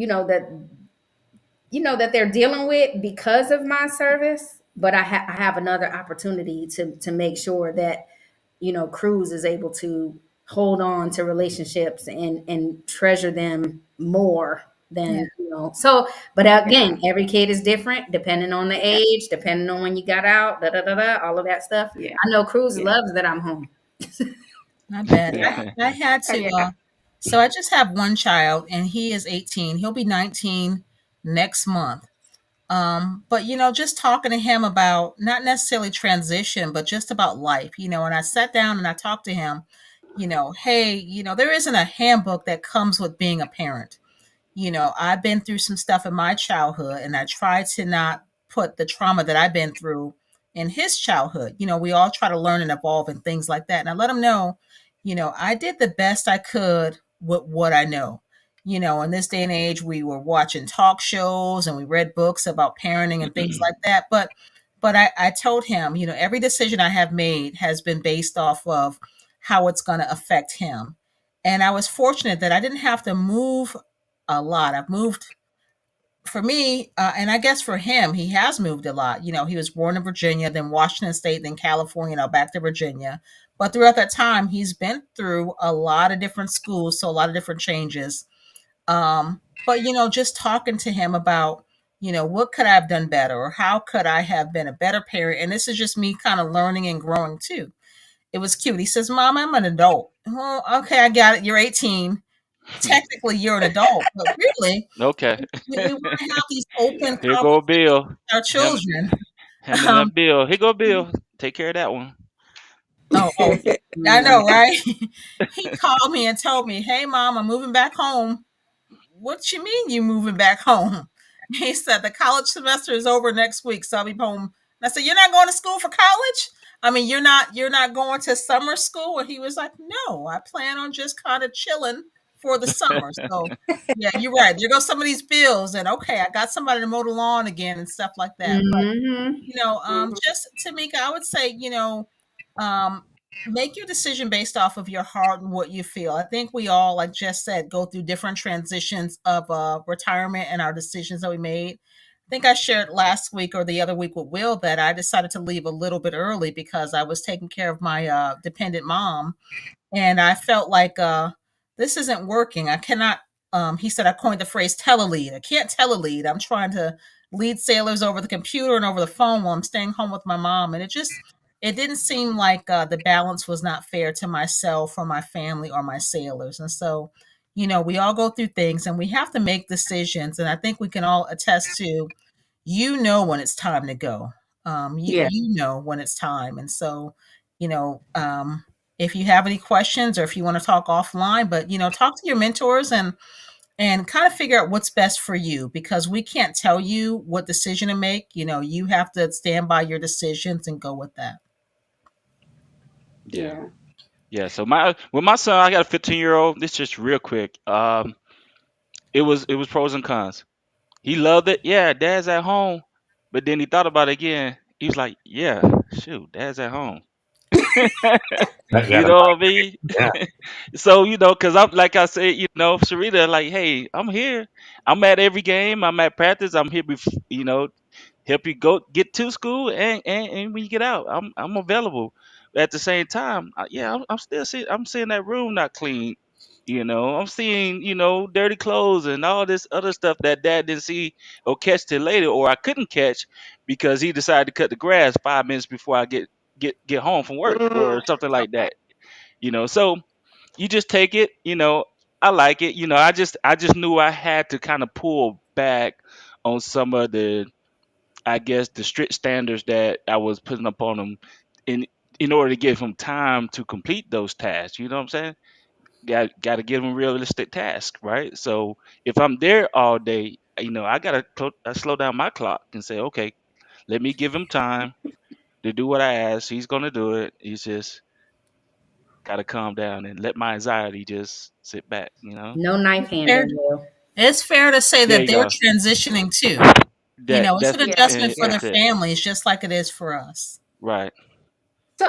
they're dealing with because of my service. But I have another opportunity to make sure that Cruz is able to hold on to relationships and treasure them more Yeah. than so. But Yeah. again, every kid is different depending on the Yeah. age, depending on when you got out, all of that stuff. Yeah. I know Cruz Yeah. loves that I'm home. Not bad. Yeah. I had to. Yeah. So I just have one child, and he is 18. He'll be 19 next month. But just talking to him about not necessarily transition, but just about life. And I sat down and I talked to him. Hey, there isn't a handbook that comes with being a parent. I've been through some stuff in my childhood, and I try to not put the trauma that I've been through in his childhood. We all try to learn and evolve and things like that. And I let him know, I did the best I could with what I know. In this day and age, we were watching talk shows and we read books about parenting and things like that. But I told him, every decision I have made has been based off of how it's going to affect him. And I was fortunate that I didn't have to move a lot. I've moved for me, and I guess for him, he has moved a lot. He was born in Virginia, then Washington State, then California, now back to Virginia. But throughout that time, he's been through a lot of different schools, so a lot of different changes. But just talking to him about, what could I have done better, or how could I have been a better parent? And this is just me kind of learning and growing too. It was cute. He says, "Mom, I'm an adult." Well, okay, I got it. You're 18. Technically, you're an adult, but really, Okay. we want to have these open Here go conversations Bill. with our Hand, children. handing Um, that bill. Here go Bill. Take care of that one. oh, I know, right? He called me and told me, "Hey, Mom, I'm moving back home." What you mean you moving back home? He said the college semester is over next week, so I'll be home. And I said, "You're not going to school for college? I mean, you're not going to summer school?" And he was like, "No, I plan on just kind of chilling for the summer." So yeah, you're right. There go some of these bills, and okay, I got somebody to mow the lawn again and stuff like that. But Mm-hmm. just Tamika, I would say, um, make your decision based off of your heart and what you feel. I think we all, like Jess said, go through different transitions of retirement and our decisions that we made. I think I shared last week or the other week with Will that I decided to leave a little bit early because I was taking care of my dependent mom, and I felt like this isn't working. I cannot. He said I coined the phrase "telelead." I can't telelead. I'm trying to lead sailors over the computer and over the phone while I'm staying home with my mom, and it didn't seem like the balance was not fair to myself or my family or my sailors. And so, we all go through things and we have to make decisions. And I think we can all attest to, when it's time to go. Yeah. You know when it's time. And so, you know, um, if you have any questions or if you want to talk offline, but talk to your mentors and kind of figure out what's best for you, because we can't tell you what decision to make. You have to stand by your decisions and go with that. Yeah. Yeah. Yeah. So my son, I got a 15-year-old. This just real quick. It was pros and cons. He loved it. Yeah, dad's at home. But then he thought about it again. He was like, yeah, shoot, dad's at home. That You got know what I mean? yeah. So, because I'm like I said, Sharita, like, hey, I'm here. I'm at every game. I'm at practice. I'm here help you go get to school and when you get out, I'm available. But at the same time, yeah, I'm still I'm seeing that room not clean. I'm seeing dirty clothes and all this other stuff that dad didn't see or catch till later, or I couldn't catch because he decided to cut the grass 5 minutes before I get home from work or something like that. So you just take it. I like it. I just knew I had to kind of pull back on some of the, I guess, the strict standards that I was putting up on them in in order to give them time to complete those tasks. You know what I'm saying? Got to give them realistic tasks, right? So if I'm there all day, I gotta slow down my clock and say, okay, let me give him time to do what I ask. He's gonna do it. He's just gotta calm down and let my anxiety just sit back. No knife Fair, handling, Will. it's fair to say There that you they're go. transitioning too. It's That's an Yeah. adjustment for their that's it. families, just like it is for us. Right.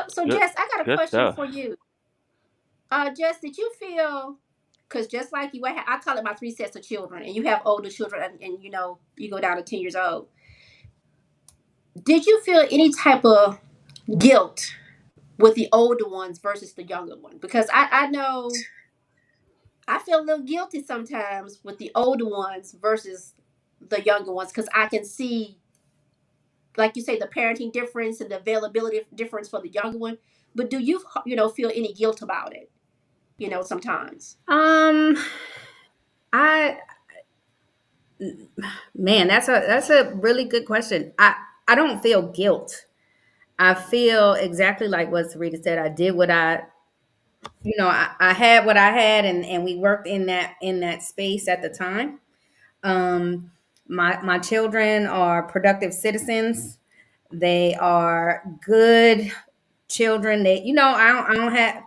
So Good. Jess, I got a Good question stuff. for you. Jess, did you feel, because just like you, I call it my three sets of children, and you have older children, and you go down to 10 years old. Did you feel any type of guilt with the older ones versus the younger one? Because I know I feel a little guilty sometimes with the older ones versus the younger ones, because I can see, like you say, the parenting difference and the availability difference for the younger one. But do you, feel any guilt about it? Sometimes. Um, I Man, that's a really good question. I don't feel guilt. I feel exactly like what Sarita said. I did what I had what I had, and we worked in that space at the time. My children are productive citizens. They are good children. They, I don't have.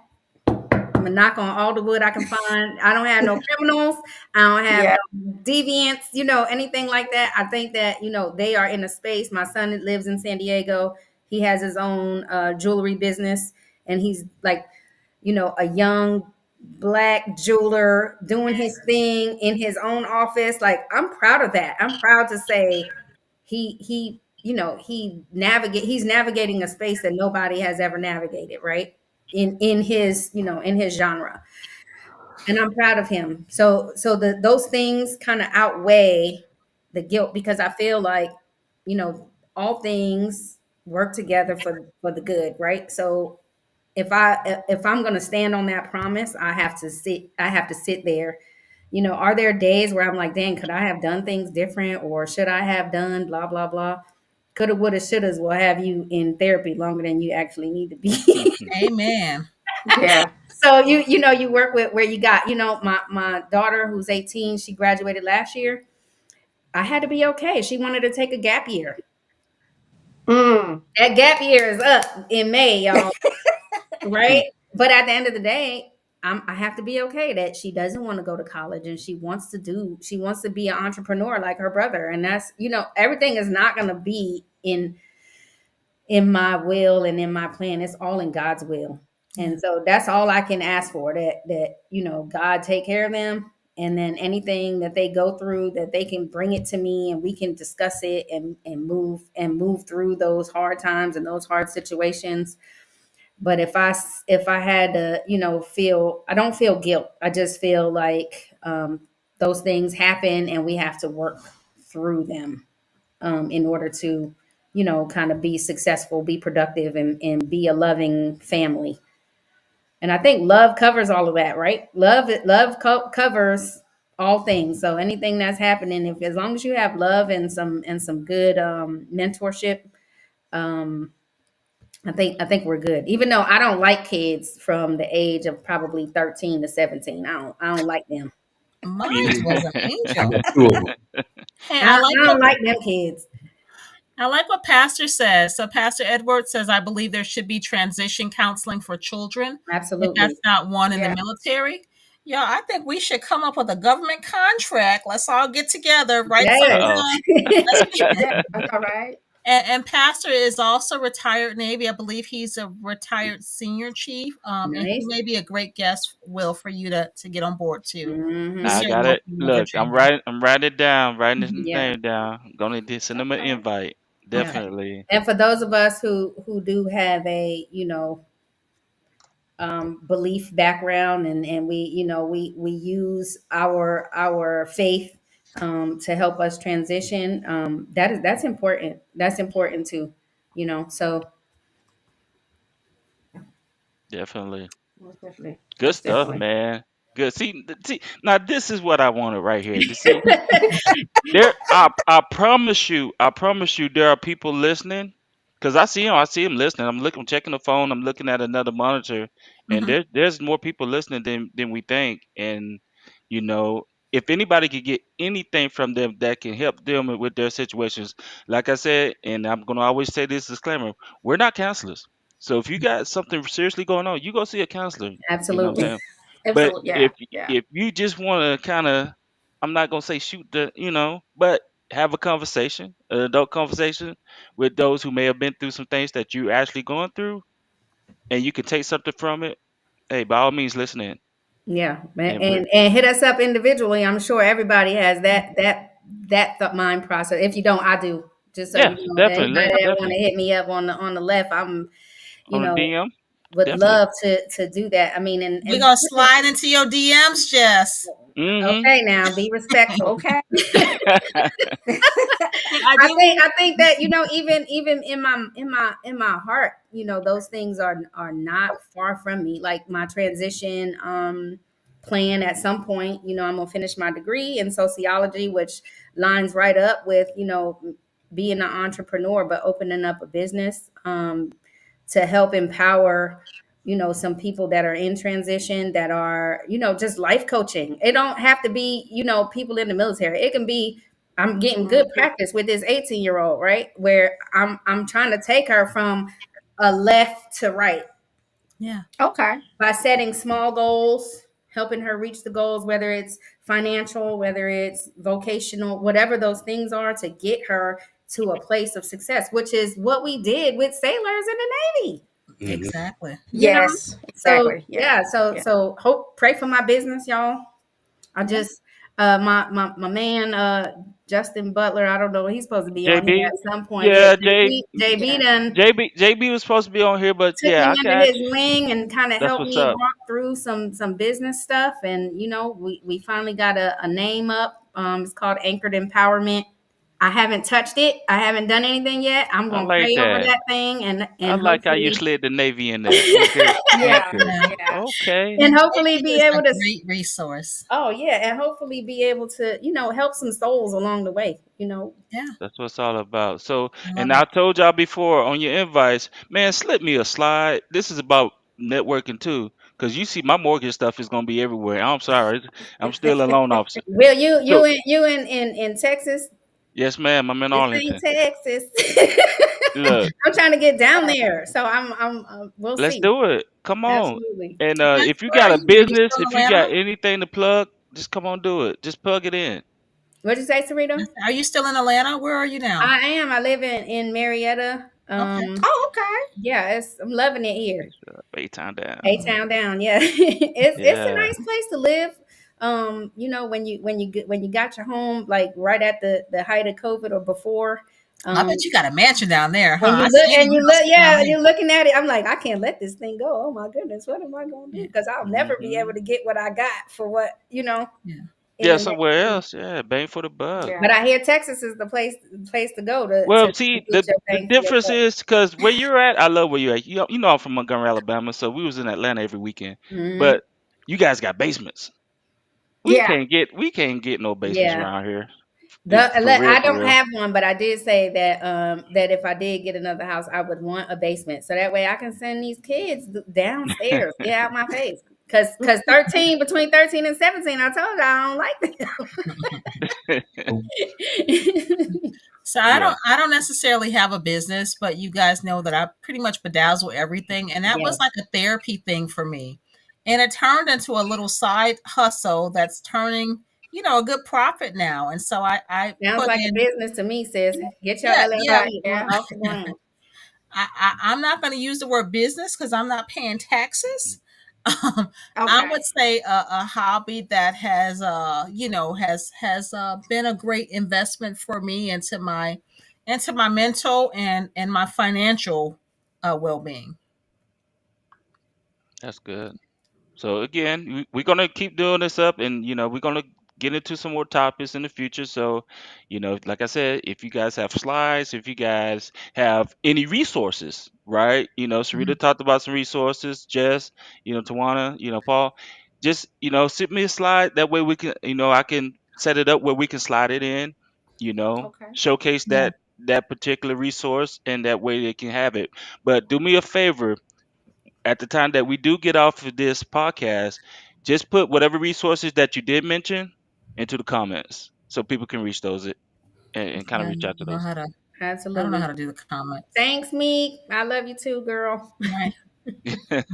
I'm gonna knock on all the wood I can find. I don't have no criminals. I don't have Yeah. no deviants. Anything like that. I think that they are in a space. My son lives in San Diego. He has his own jewelry business, and he's like, a young black jeweler doing his thing in his own office. Like, I'm proud of that. I'm proud to say he's navigating a space that nobody has ever navigated, right? In his, in his genre. And I'm proud of him. So those things kind of outweigh the guilt, because I feel like, all things work together for the good, right? So if I'm going to stand on that promise, I have to sit there. Are there days where I'm like, dang, could I have done things different, or should I have done blah blah blah? Coulda, woulda, shouldas will have you in therapy longer than you actually need to be. Amen. Yeah. So you work with where you got, my daughter who's 18, she graduated last year. I had to be okay. She wanted to take a gap year. Mm. That gap year is up in May, y'all. Right? But at the end of the day, I have to be okay that she doesn't want to go to college, and she wants to be an entrepreneur like her brother. And that's, everything is not going to be in my will and in my plan. It's all in God's will. And so that's all I can ask for, that God take care of them. And then anything that they go through, that they can bring it to me, and we can discuss it and move through those hard times and those hard situations. But if I had to, feel, I don't feel guilt. I just feel like those things happen, and we have to work through them in order to, kind of be successful, be productive, and be a loving family. And I think love covers all of that, right? Covers all things. So anything that's happening, if as long as you have love and some good mentorship, um, I think we're good. Even though I don't like kids from the age of probably 13 to 17. I don't like them. Mine Me was neither. an I angel. got two of them. Hey, I, I don't like them kids. I like what Pastor says. So Pastor Edwards says, I believe there should be transition counseling for children if Absolutely. that's not one in the Yeah. military. Yeah, I think we should come up with a government contract. Let's all get together, write something Yes. down. Let's Yeah. All right. And Pastor is also retired Navy. I believe he's a retired senior chief. And he Nice. may be a great guest, Will, for you to get on board too. We I Hmm. certainly got it. welcome him over Look, training. I'm writing it down, writing his Yeah. name down. I'm gonna send him an Okay. invite. Yeah. Definitely. And for those of us who do have a belief background, and we use our faith to help us transition, that's important. That's important too. So Definitely. Most definitely. Good Most stuff, definitely. man. Good. See, now this is what I wanted right here. To see there, I promise you, there are people listening. Cause I see them listening. I'm checking the phone. I'm looking at another monitor, and Mhm. there's more people listening than we think. And you know, if anybody could get anything from them that can help them with their situations, like I said, and I'm gonna always say this disclaimer: we're not counselors. So if you got something seriously going on, you go see a counselor. You know what I'm absolutely. saying? But Absolutely. Yeah. Yeah. if you just want to kind of, I'm not gonna say shoot the, but have a conversation, an adult conversation with those who may have been through some things that you actually going through, and you can take something from it. Hey, by all means, listen in. Yeah, And we're and hit us up individually. I'm sure everybody has that thought mind process. If you don't, I do. Just so yeah, you know, definitely, anybody that want to definitely hit me up on the left, I'm you on the know DM, would definitely. love to do that. I mean, We're and gonna slide into your DMs, Jess. Mm-hmm. okay, now be respectful. Okay. Hey, I I do. think I think that even in my heart, those things are not far from me. Like my transition plan at some point, I'm gonna finish my degree in sociology, which lines right up with being an entrepreneur, but opening up a business to help empower some people that are in transition, that are just life coaching. It don't have to be people in the military. It can be I'm getting good practice with this 18-year-old, right? Where I'm trying to take her from a left to right Yeah. Okay. by setting small goals, helping her reach the goals, whether it's financial, whether it's vocational, whatever those things are, to get her to a place of success, which is what we did with sailors in the Navy. Mhm. Exactly. You know? Yes. So Exactly. Yeah. so hope, pray for my business, y'all. I just my man Justin Butler, I don't know, he's supposed to be on here JB, at some point. Yeah, yeah, JB Yeah. done JB was supposed to be on here, but took yeah, me I under got his you. wing and kind of That's helped what's me up. walk through some business stuff. And we finally got a name up. It's called Anchored Empowerment. I haven't touched it. I haven't done anything yet. I'm I gonna like pray over that. that thing and I like how you hopefully slid the Navy in there. Okay, Yeah. anchor. Yeah. Yeah. Okay. And hopefully JB be is a able to. great resource. Oh yeah, and hopefully be able to help some souls along the way. Yeah. That's what it's all about. So, I love and I it. told y'all before on your invites, man, slip me a slide. This is about networking too, because you see my mortgage stuff is gonna be everywhere. I'm sorry, I'm still a loan officer. Will you So, in Texas? yes, ma'am, I'm in This ain't Arlington. Texas. Look, I'm trying to get down there, so we'll let's see. do it. Come on. Absolutely. And Yes, if you where got are a you? Are you business, still in if you got Atlanta? anything to plug, just come on, do it. Just plug it in. What'd you say, Sarita? Are you still in Atlanta? Where are you now? I am. I live in Marietta. Okay. Oh, okay. Yeah, I'm loving it here. Baytown down. A-Town down, yeah. It's a Yeah. nice place to live. When you got your home like right at the height of COVID or before. I bet you got a mansion down there, huh? And I see you your look, house down yeah, there. you're looking at it. I'm like, I can't let this thing go. Oh my goodness, what am I gonna do? Yeah. Because I'll never be Hmm. able to get what I got for what Yeah. in Yeah, the next somewhere year. else. Yeah, bang for the buck. Yeah. But I hear Texas is the place to go to Well, to see, get your the bang for your difference buck. is because where you're at, I love where you're at. You know, I'm from Montgomery, Alabama, so we was in Atlanta every weekend. Hmm. But you guys got basements. Yeah. We can't get no basements Yeah. around here. For real, I for don't real. have one, but I did say that if I did get another house, I would want a basement, so that way I can send these kids downstairs. Get out my face, because 13 between 13 and 17, I told you I don't like them. So Yeah. I don't necessarily have a business, but you guys know that I pretty much bedazzle everything. And that was Yes. like a therapy thing for me. And it turned into a little side hustle that's turning, a good profit now. And so I Sounds put like a in, business to me, sis. Get your yeah, yeah. LLC Yeah. off the ground. I'm not going to use the word business because I'm not paying taxes. I Okay. would say a hobby that has, has been a great investment for me into my mental and my financial well being. That's good. So again, we're gonna keep doing this up, and we're gonna get into some more topics in the future. So, like I said, if you guys have slides, if you guys have any resources, right? Sarita Mhm. talked about some resources. Jess, Tawana, Paul, just send me a slide. That way we can, I can set it up where we can slide it in. Okay. Showcase Yeah. that particular resource, and that way they can have it. But do me a favor at the time that we do get off of this podcast, just put whatever resources that you did mention into the comments so people can reach those and kind of Yeah. reach out to those. I don't know how Absolutely. to do the comments. Thanks, Meek. I love you too, girl. Right.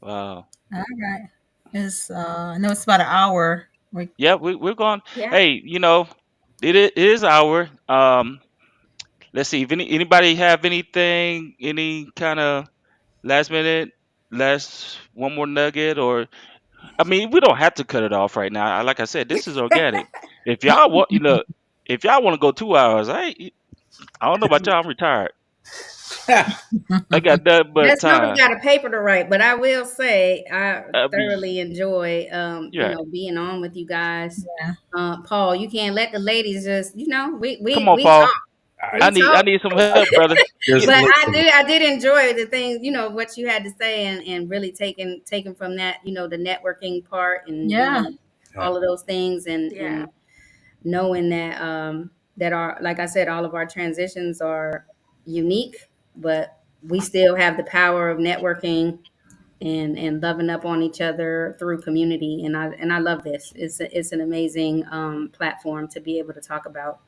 Wow. All right. I know it's about an hour. Yeah, we're going. Yeah. Hey, it is our. Let's see if anybody have anything, any kind of last minute, last one more nugget, or I mean, we don't have to cut it off right now. Like I said, this is organic. If y'all want, if y'all want to go 2 hours, I don't know about y'all. I'm retired. I got that but Just know we time. got a paper to write, but I will say I I mean, thoroughly enjoy yeah. being on with you guys. Yeah. Paul, you can't let the ladies just Come on, we Paul. talk. I We talk. need some help, brother. Just But listen. I did enjoy the things, what you had to say, and really taking from that, the networking part, and Yeah. all of those things, and Yeah. knowing that that our, like I said, all of our transitions are unique, but we still have the power of networking and loving up on each other through community. And I love this. It's an amazing platform to be able to talk about.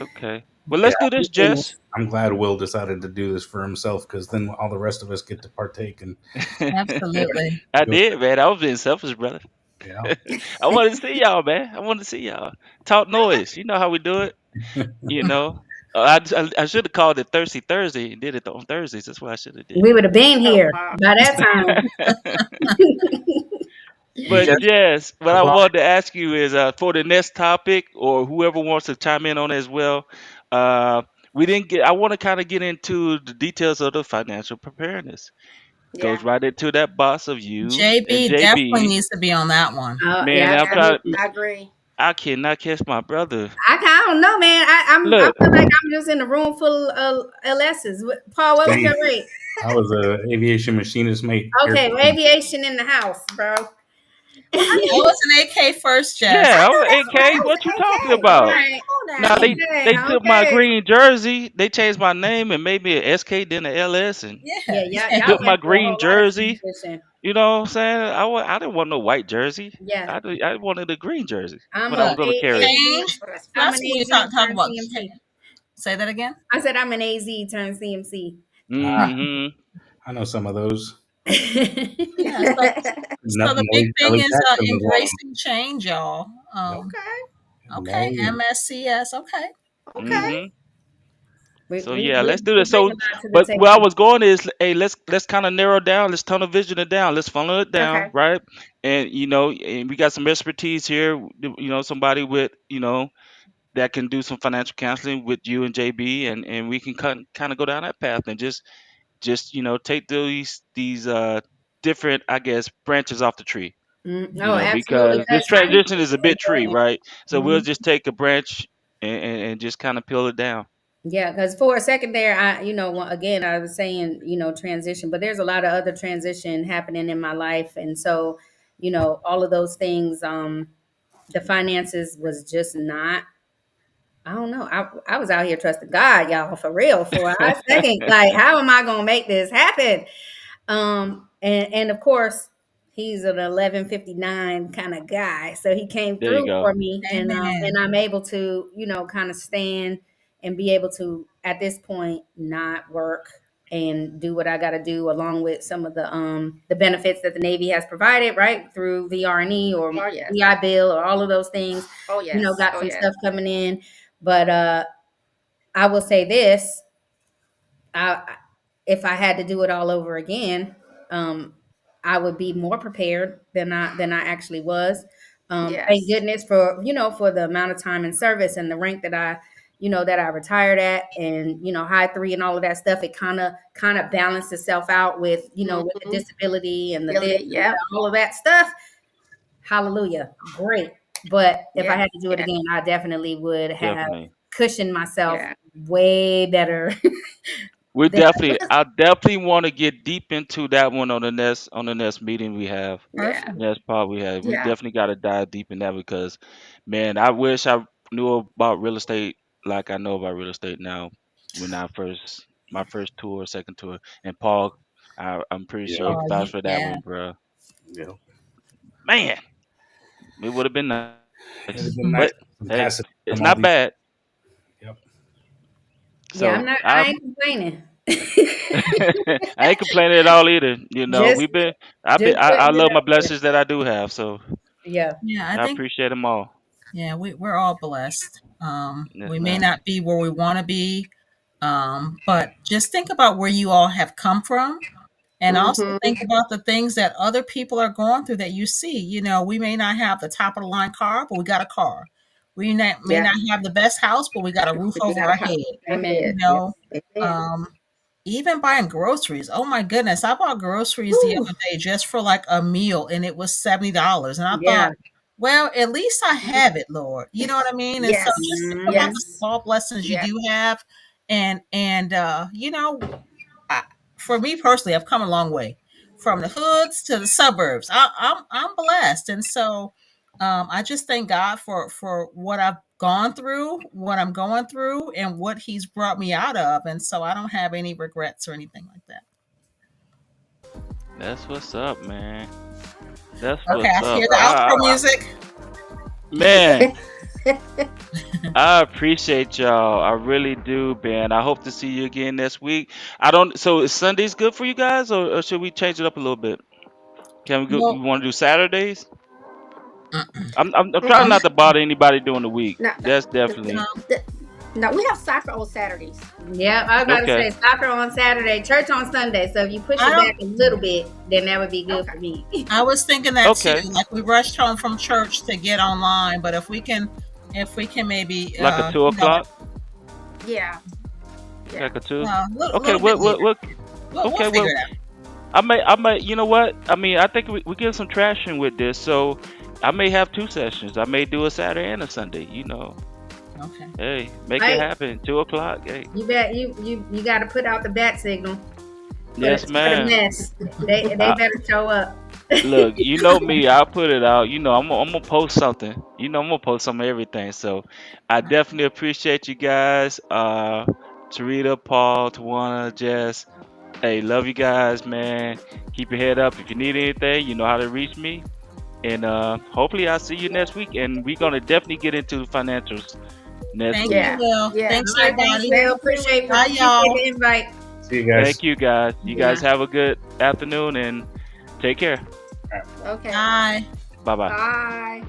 Okay. Well, Yeah, let's do this, Jess. I'm glad Will decided to do this for himself because then all the rest of us get to partake and Absolutely. I go. did, man. I was being selfish, brother. Yeah. I wanted to see y'all, man. I wanted to see y'all. Talk noise. You know how we do it. You know. I should have called it Thirsty Thursday and did it on Thursdays. That's what I should have did. We would have been Oh here wow. by that time. But Just yes, what I apply. wanted to ask you is for the next topic, or whoever wants to chime in on it as well. Uh, we didn't get. I want to kind of get into the details of the financial preparedness. Yeah. Goes right into that boss of you and JB definitely JB. needs to be on that one. Man, Yeah, I'm Yeah. trying. absolutely. I agree. I cannot catch my brother. I don't know, man. I Look, feel like I'm just in a room full of LSs. Paul, what was Hey, your rate? I was a aviation machinist mate. Okay, well, aviation in the house, bro. It was an AK first, Jess. yeah, I I know was that's what AK. I was What you an talking AK. All about? right. Come on Now now. they Okay. took my Okay. green jersey. They changed my name and made me an SK then an LS and Yeah, Yeah. y'all took my went through a green whole lot of jersey. transition. You know what I'm saying? I didn't want no white jersey. Yeah, I wanted a green jersey, I'm but I was Look, gonna carry it. AZ. change. Oh, that's I'm fine. an That's when you AZ talk turned about. CMC. Say that again. I said I'm an AZ turned CMC. Mm-hmm. I know some of those. Yeah. So the big Nelly, thing Nelly is Jackson was one of embracing change, y'all. them. Okay. Yep. Okay, Nelly. MSCS. Okay. Okay. Mm-hmm. we, So we, yeah, we, let's do we this. bring a So, lot to the but where I table. was going is, hey, let's kind of narrow down. Let's tunnel vision it down. Let's funnel it down, Okay. right? And and we got some expertise here. Somebody with that can do some financial counseling with you and JB, and we can kind of go down that path and just take these different, I guess, branches off the tree. Oh, absolutely. Because this Because I transition is a really bit tree, enjoy it. right? So we'll Mhm. just take a branch and just kind of peel it down. Yeah, because for a second there, again, I was saying, transition, but there's a lot of other transition happening in my life. And so, all of those things, the finances was just not, I don't know. I was out here trusting God, y'all, for real, for a hot second. Like, how am I going to make this happen? And of course, he's an 11:59 kind of guy, so he came There you through go. for me, and Amen. I'm able to, kind of stand and be able to at this point not work and do what I got to do, along with some of the benefits that the Navy has provided, right, through VRNE or Oh yes. VI Bill or all of those things. Oh yes. Got Oh some yes. stuff coming in, but I will say this: I if I had to do it all over again, um, I would be more prepared than I actually was. Thank Yes. goodness for for the amount of time in service and the rank that I retired at, and high three and all of that stuff. It kind of balanced itself out with with the Mm-hmm. disability and the this and Yep. all of that stuff. Hallelujah, great. But if I Yeah. had to do it Yeah. again, I definitely would have Definitely. cushioned myself Yeah. way better. We than definitely I definitely want to get deep into that one on the next meeting we have. Yeah. Perfect. Next part we have. We Yeah. definitely gotta dive deep in that because man, I wish I knew about real estate like I know about real estate now when I first my first tour, second tour. And Paul, I'm pretty Yeah. sure you Oh, vouched for that yeah. one, bro. Yeah. Man, it would have been nice. It'd have been But nice to have some hey, passive it's income, all not these. bad. Yep. Yeah, So I I ain't complaining. I ain't complaining at all either. just just I putting it love my out there. blessings that I do have. So Yeah. Yeah, I I think appreciate them all. yeah, we're all blessed. Yes, We may ma'am. not be where we want to be, but just think about where you all have come from, and also Mm-hmm. think about the things that other people are going through that you see. We may not have the top of the line car, but we got a car. May Yeah. not have the best house, but we got a roof But you over got our a house. head. Amen. You Yes. know, Amen. um, even buying groceries. Oh my goodness, I bought groceries the Whew. other day just for like a meal, and it was $70. And I Yeah. thought, well, at least I have it, Lord. You know what I mean? And so Yes. just think about the Yes. small blessings you Yeah. do have, and I, for me personally, I've come a long way from the hoods to the suburbs. I'm blessed, and so I just thank God for what I've gone through, what I'm going through, and what He's brought me out of, and so I don't have any regrets or anything like that. That's what's up, man. That's Okay, what's I up. hear the outro music. Man, I appreciate y'all. I really do, Ben. I hope to see you again next week. I don't. So is Sundays good for you guys, or should we change it up a little bit? Can we go? You Well, want to do Saturdays? mm-mm. I'm trying Mm-mm. not to bother anybody during the week. No, That's No, definitely the, no, we have soccer on Saturdays. Yeah, I was about to okay. say soccer on Saturday, church on Sunday. So if you push I it back don't. a little bit, then that would be good Okay. for me. I was thinking that too. Okay. Like we rushed home from church to get online, but if we can maybe, Like a 2 o'clock. Yeah. Yeah. Like a two. a Okay. little bit later. What? We'll Okay. figure Well, it out. I may. You know what? I mean, I think we get some traction with this, so I may have 2 sessions. I may do a Saturday and a Sunday. Okay. Hey, make it Right? happen. 2 o'clock. Hey. You bet you got to put out the bat signal Yes, for the man. mess. They I, better show up. look, you know me. I'll put it out. I'm gonna post something. I'm gonna post some of everything. So, I definitely appreciate you guys. Tarita, Paul, Tawana, Jess. Hey, love you guys, man. Keep your head up. If you need anything, you know how to reach me. And hopefully I'll see you next week. And we're gonna definitely get into the financials next Thank week. you, Yeah. Will. Yeah. Thanks, All right, thanks, everybody. Bill. Appreciate Bye, y'all. the invite. See you guys. Thank you guys. You guys Yeah. have a good afternoon and take care. All right. Okay. Bye. Bye bye. Bye.